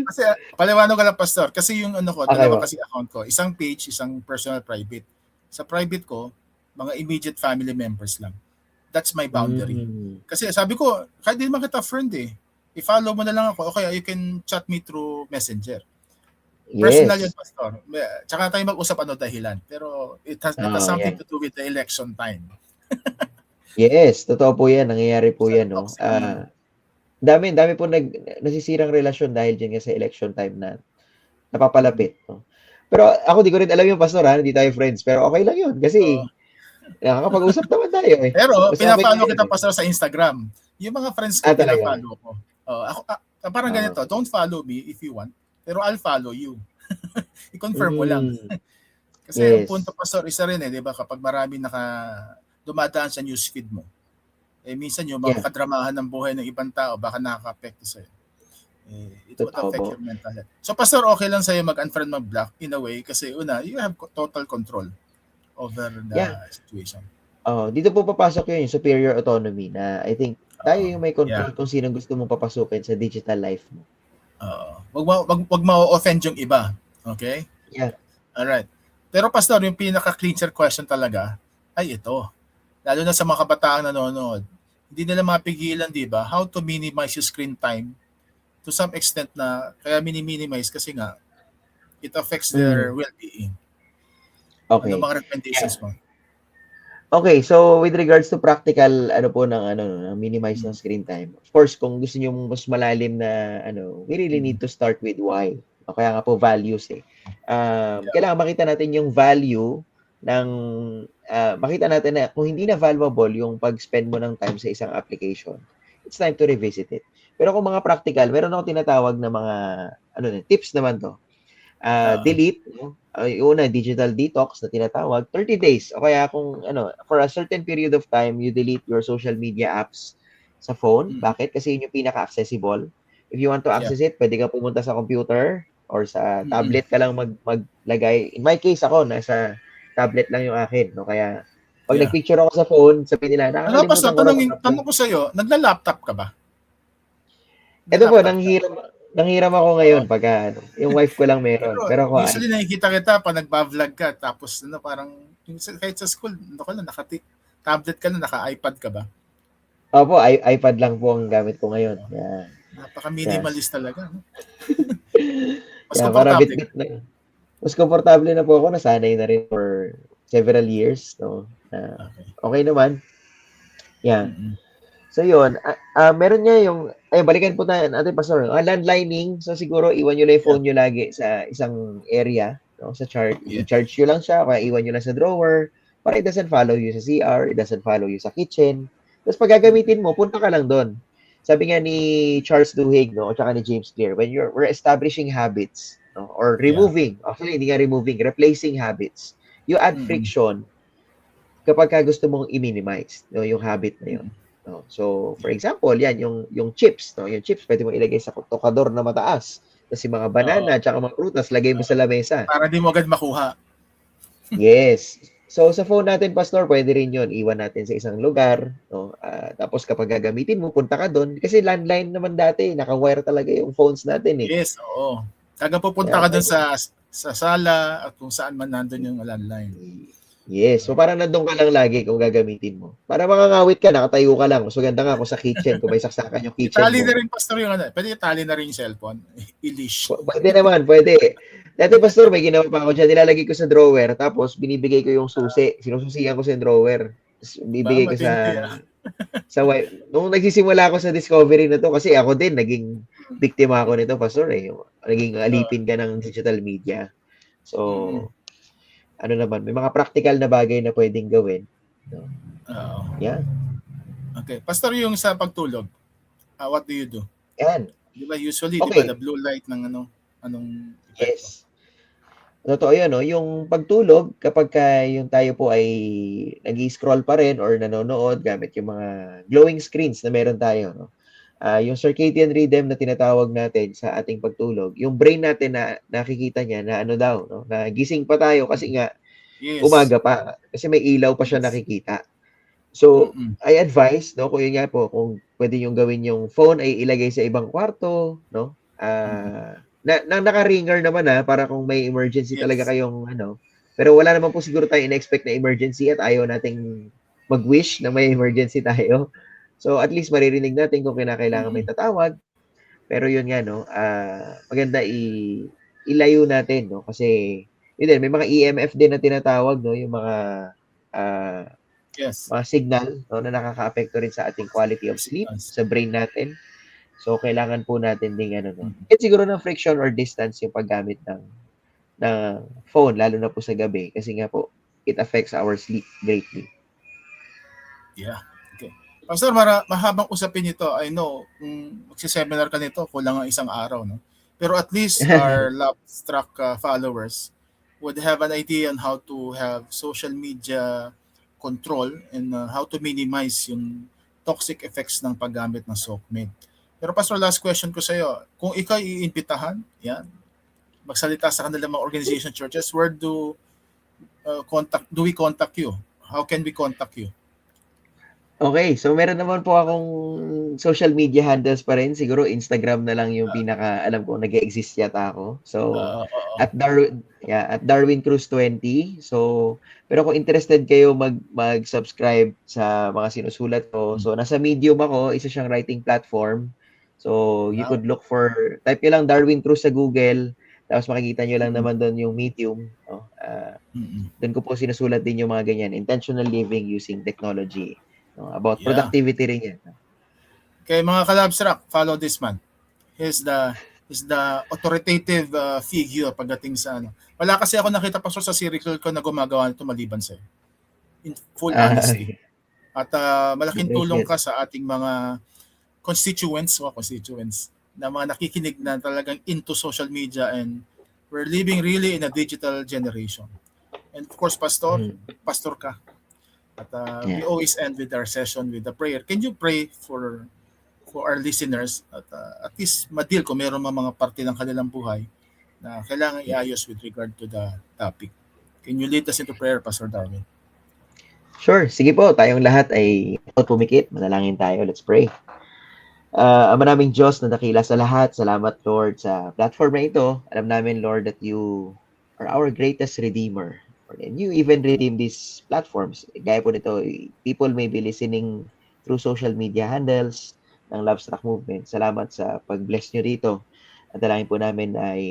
A: Kasi paliwanag ko lang, Pastor, kasi yung ano ko,
B: Okay,
A: dalawa kasi account ko. Isang page, isang personal private. Sa private ko, mga immediate family members lang. That's my boundary. Kasi sabi ko, kahit di naman kita friend eh. I-follow mo na lang ako. Okay, you can chat me through Messenger. Personal yun, Pastor. Tsaka tayo mag-usap ano dahilan. Pero it has something to do with the election time.
B: Yes, totoo po yan. Nangyayari po yan, no? Dami po nasisirang relasyon dahil dyan nga sa election time na napapalapit, no? Pero ako di ko rin alam yung pastor, ha? Hindi tayo friends. Pero okay lang yun kasi nakakapag-usap naman tayo eh.
A: Pero pinafollow kita, Pastor, sa Instagram. Yung mga friends ko, pinafollow ko. Ako, parang ganito, don't follow me if you want, pero I'll follow you. I-confirm mo lang. Kasi ang punto, Pastor, isa rin eh, di ba? Kapag marami dumadaan sa newsfeed mo, eh minsan yung mga kadramahan ng buhay ng ibang tao, baka nakaka-apekto sa'yo. It would affect your mental health. So, Pastor, okay lang sa'yo mag-unfriend, mag-block in a way kasi una, you have total control over the situation.
B: Dito po papasok yung superior autonomy na I think tayo yung may control kung sino gusto mong papasukin sa digital life mo.
A: Wag ma-offend yung iba. Okay?
B: Yeah.
A: Alright. Pero Pastor, yung pinaka-clincher question talaga ay ito. Lalo na sa mga kabataang nanonood, hindi nila mapigilan, di ba, how to minimize your screen time to some extent na kaya minimize kasi nga it affects their well-being.
B: Okay.
A: Ano mga recommendations mo?
B: Okay, so with regards to practical ng minimize ng screen time. Of course, kung gusto niyo mas malalim na we really need to start with why. O kaya nga po values eh. Kailangan makita natin yung value ng makita natin na kung hindi na valuable yung pag-spend mo ng time sa isang application, it's time to revisit it. Pero kung mga practical, meron ako tinatawag na mga tips naman to. Delete, yung una, digital detox na tinatawag, 30 days. O kaya kung for a certain period of time, you delete your social media apps sa phone. Bakit? Kasi yun yung pinaka-accessible. If you want to access it, pwede ka pumunta sa computer or sa tablet ka lang maglagay. In my case, ako, nasa tablet lang yung akin. No? Kaya, pag nag-picture ako sa phone, sabihin nila,
A: nakakalimutan ko. Tanong ko sa'yo, nagla-laptop ka ba?
B: Ito po, nanghiram nanghiram ako
A: Oo.
B: ngayon pagka ano, yung wife ko lang
A: Pero
B: meron. Pero ako
A: usually nakikita kita pag nagba-vlog ka tapos ano parang kahit sa school ano ka na tablet ka na, naka-iPad ka ba?
B: opo, iPad lang po ang gamit ko ngayon. Yeah. Yes.
A: Napaka-minimalist talaga, no? Mas
B: Yeah, para
A: komportable ka.
B: bit-bit na. Mas komportable na po ako, nasanay na rin for several years, no?
A: Okay.
B: Okay naman. Yeah.
A: Mm-mm.
B: So yun, meron nga yung, balikan po tayo natin, Pastor. Landlining, so siguro iwan nyo lang yung
A: Yeah.
B: phone nyo lagi sa isang area, no? Sa chart,
A: Yeah.
B: i-charge nyo lang siya, kaya iwan nyo lang sa drawer, para it doesn't follow you sa CR, it doesn't follow you sa kitchen. Tapos pag gagamitin mo, punta ka lang doon. Sabi nga ni Charles Duhigg, no, at saka ni James Clear, when we're establishing habits, no, or
A: Yeah.
B: removing, actually hindi nga removing, replacing habits, you add
A: Mm-mm.
B: friction kapag ka gusto mong i-minimize, no, yung habit na yun.
A: Mm-mm.
B: No? So, for example, yan, yung chips, no? Yung chips, pwede mo ilagay sa tokador na mataas. Tapos yung mga banana,
A: Oo.
B: tsaka mga prutas, lagay mo sa lamesa.
A: Para di mo agad makuha.
B: Yes. So, sa phone natin, Pastor, pwede rin yun. Iwan natin sa isang lugar. No? Tapos, kapag gagamitin mo, punta ka doon. Kasi landline naman dati, naka-wire talaga yung phones natin eh.
A: Yes, oo. Taga pupunta ka
B: Kaya
A: dun
B: pwede.
A: sa sala at kung saan man nandun yung landline.
B: Yes. So, parang nandun ka lang lagi kung gagamitin mo. Para makangawit ka, nakatayo ka lang. Mas maganda nga kung sa kitchen, kung may saksakan yung kitchen
A: Itali
B: mo.
A: na rin, Pastor, yung ano. Pwede itali na rin yung cellphone. I-leash.
B: Pwede naman, pwede. Dati, Pastor, may ginawa pa ako dyan. Nilalagay ko sa drawer, tapos binibigay ko yung susi. Sinususiyan ko sa drawer. Tapos bibigay ko
A: Matindi,
B: sa wife. Nung nagsisimula ako sa discovery na to, kasi ako din, naging biktima ako nito, Pastor. Naging alipin ka ng digital media. So, ano naman, may mga practical na bagay na pwedeng gawin. No?
A: Oo.
B: Yeah.
A: Okay. Pastor, yung sa pagtulog, what do you do?
B: Yan.
A: Di ba usually,
B: Okay.
A: di ba the blue light ng anong epekto?
B: Yes. Totoo yun, no? Yung pagtulog, kapag yung tayo po ay nag-scroll pa rin or nanonood gamit yung mga glowing screens na meron tayo, no? Yung circadian rhythm na tinatawag natin sa ating pagtulog, yung brain natin na nakikita niya na ano daw, no? Na gising pa tayo kasi nga
A: Yes.
B: umaga pa. Kasi may ilaw pa siya nakikita. So, I advise, no, kung yun nga po, kung pwede yung gawin yung phone ay ilagay sa ibang kwarto, no? Naka-ringer naman para kung may emergency talaga kayong pero wala naman po siguro tayo in-expect na emergency at ayaw nating mag-wish na may emergency tayo. So, at least maririnig natin kung kinakailangan may tatawag. Pero yun nga, no, maganda ilayo natin, no, kasi yun din, may mga EMF din na tinatawag, no, yung mga mga signal, no, na nakaka-apekto rin sa ating quality of sleep, sa brain natin. So, kailangan po natin ding siguro ng friction or distance yung paggamit ng phone, lalo na po sa gabi. Kasi nga po, it affects our sleep greatly.
A: Yeah. Okay. Pastor, mahabang usapin ito. I know, kung magsiseminar ka nito, kulang ang isang araw, no? Pero at least our Labstruck followers would have an idea on how to have social media control and how to minimize yung toxic effects ng paggamit ng SOCMED. Pero Pastor, last question ko sa iyo. Kung ikaw iimbitahan, yan, magsalita sa kanilang mga organization churches, where do we contact you? How can we contact you?
B: Okay, so meron naman po akong social media handles pa rin. Siguro Instagram na lang yung pinaka alam ko nag-exist yata ako. So at Darwin Cruz 20. So pero kung interested kayo mag-subscribe sa mga sinusulat ko. So nasa Medium ako, isa siyang writing platform. So you could look for, type nyo lang Darwin Cruz sa Google, tapos makikita nyo lang naman doon yung Medium. Doon ko po sinusulat din yung mga ganyan, intentional living using technology. About productivity rin yan.
A: Okay, mga ka-Labstruck, follow this man. He's the authoritative figure pagdating sa Wala kasi ako nakita pa sa circle ko na gumagawa nito maliban sa'yo. In full honesty. At malaking tulong ka sa ating mga constituents na mga nakikinig na talagang into social media, and we're living really in a digital generation. And of course, pastor ka. At we always end with our session with a prayer. Can you pray for our listeners at least ma-deal kung meron mga parte ng kanilang buhay na kailangan iayos with regard to the topic? Can you lead us into prayer, Pastor Darwin?
B: Sure. Sige po, tayong lahat ay pumikit. Manalangin tayo. Let's pray. Maraming Diyos na dakila sa lahat. Salamat, Lord, sa platform na ito. Alam namin, Lord, that you are our greatest redeemer. And you even redeem these platforms. Gaya po nito, people may be listening through social media handles ng Lovestruck Movement. Salamat sa pag-bless nyo rito. At dalangin po namin ay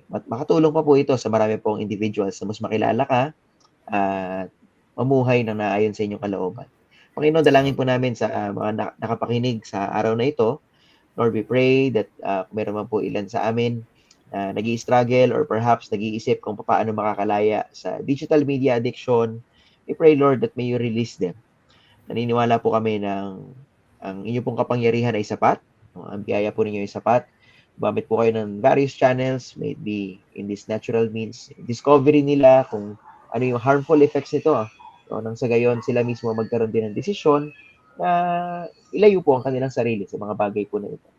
B: makatulong pa po ito sa marami pong individuals na mas makilala ka at mamuhay ng naayon sa inyong kalooban. Panginoon, dalangin po namin sa mga nakapakinig sa araw na ito. Lord, we pray that kung meron man po ilan sa amin na nag-i-struggle or perhaps nag-iisip kung paano makakalaya sa digital media addiction, we pray, Lord, that may you release them. Naniniwala po kami ng ang inyo pong kapangyarihan ay sapat. Ang biyaya po ninyo ay sapat. Gumamit po kayo ng various channels, may it be in this natural means, discovery nila kung ano yung harmful effects nito. So, nang sa gayon, sila mismo magkaroon din ng desisyon na ilayo po ang kanilang sarili sa mga bagay po na ito.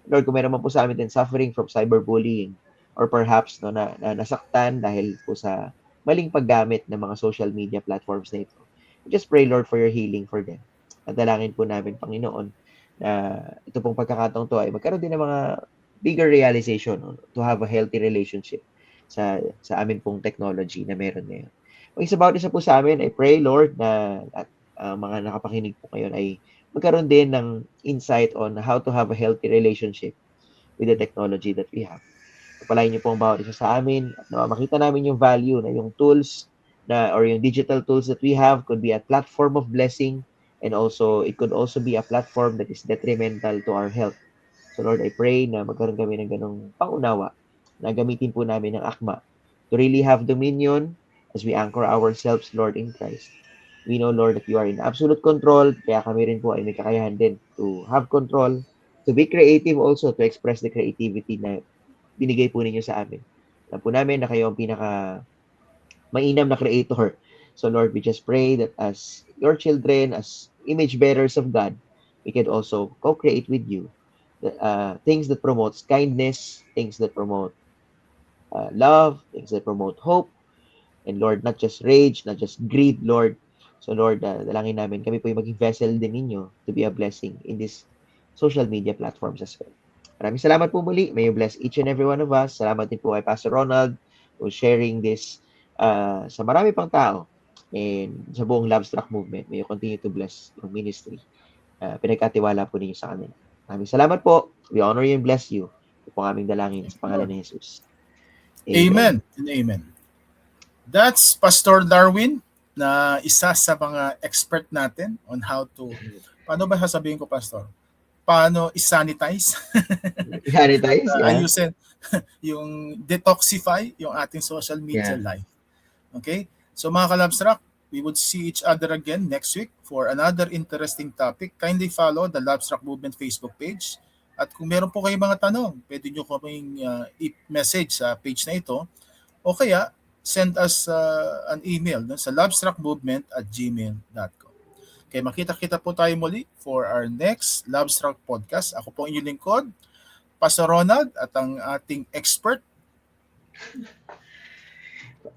B: Lord, kung meron man po sa amin din suffering from cyberbullying or perhaps nasaktan dahil po sa maling paggamit ng mga social media platforms na ito, we just pray, Lord, for your healing for them. At dalangin po namin, Panginoon, na ito pong pagkakataong to ay magkaroon din ng mga bigger realization to have a healthy relationship sa amin pong technology na meron ngayon. Kung isa po sa amin, I pray, Lord, na at mga nakapakinig po ngayon ay magkaroon din ng insight on how to have a healthy relationship with the technology that we have. Pagpalain niyo po ang bawat isa sa amin at makita namin yung value na yung tools or yung digital tools that we have could be a platform of blessing and also it could also be a platform that is detrimental to our health. So Lord, I pray na magkaroon kami ng ganong pangunawa na gamitin po namin ng akma to really have dominion as we anchor ourselves, Lord, in Christ. We know, Lord, that you are in absolute control, kaya kami rin po ay may kakayahan din to have control, to be creative also, to express the creativity na binigay po ninyo sa amin. Alam po namin na kayo ang pinaka mainam na creator. So Lord, we just pray that as your children, as image bearers of God, we can also co-create with you things that promotes kindness, things that promote love, things that promote hope, and Lord, not just rage, not just greed, Lord. So Lord, dalangin namin, kami po yung maging vessel din ninyo to be a blessing in these social media platforms as well. Maraming salamat po muli. May you bless each and every one of us. Salamat din po kay Pastor Ronald for sharing this sa marami pang tao and sa buong Lovestruck Movement. May you continue to bless yung ministry. Pinagkatiwala po ninyo sa kanila. Maraming salamat po. We honor you and bless you. Ito po ang aming dalangin sa pangalan ni Jesus.
A: Amen and amen. That's Pastor Darwin na isa sa mga expert natin on how to, paano ba sasabihin ko, Pastor? Paano i-sanitize?
B: Sanitize, yeah.
A: Ayusin yung detoxify yung ating social media life. Okay? So mga ka-Lovestruck, we would see each other again next week for another interesting topic. Kindly follow the Lovestruck Movement Facebook page. At kung meron po kayong mga tanong, pwede nyo kaming i-message sa page na ito o kaya send us an email sa lovestruckmovement@gmail.com. Okay, makita-kita po tayo muli for our next Lovestruck podcast. Ako po ang inyong lingkod, Pastor Ronald, at ang ating expert.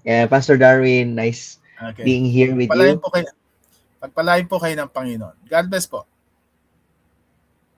B: Pastor Darwin, nice being here with you.
A: Pagpalain po kayo ng Panginoon. God bless po.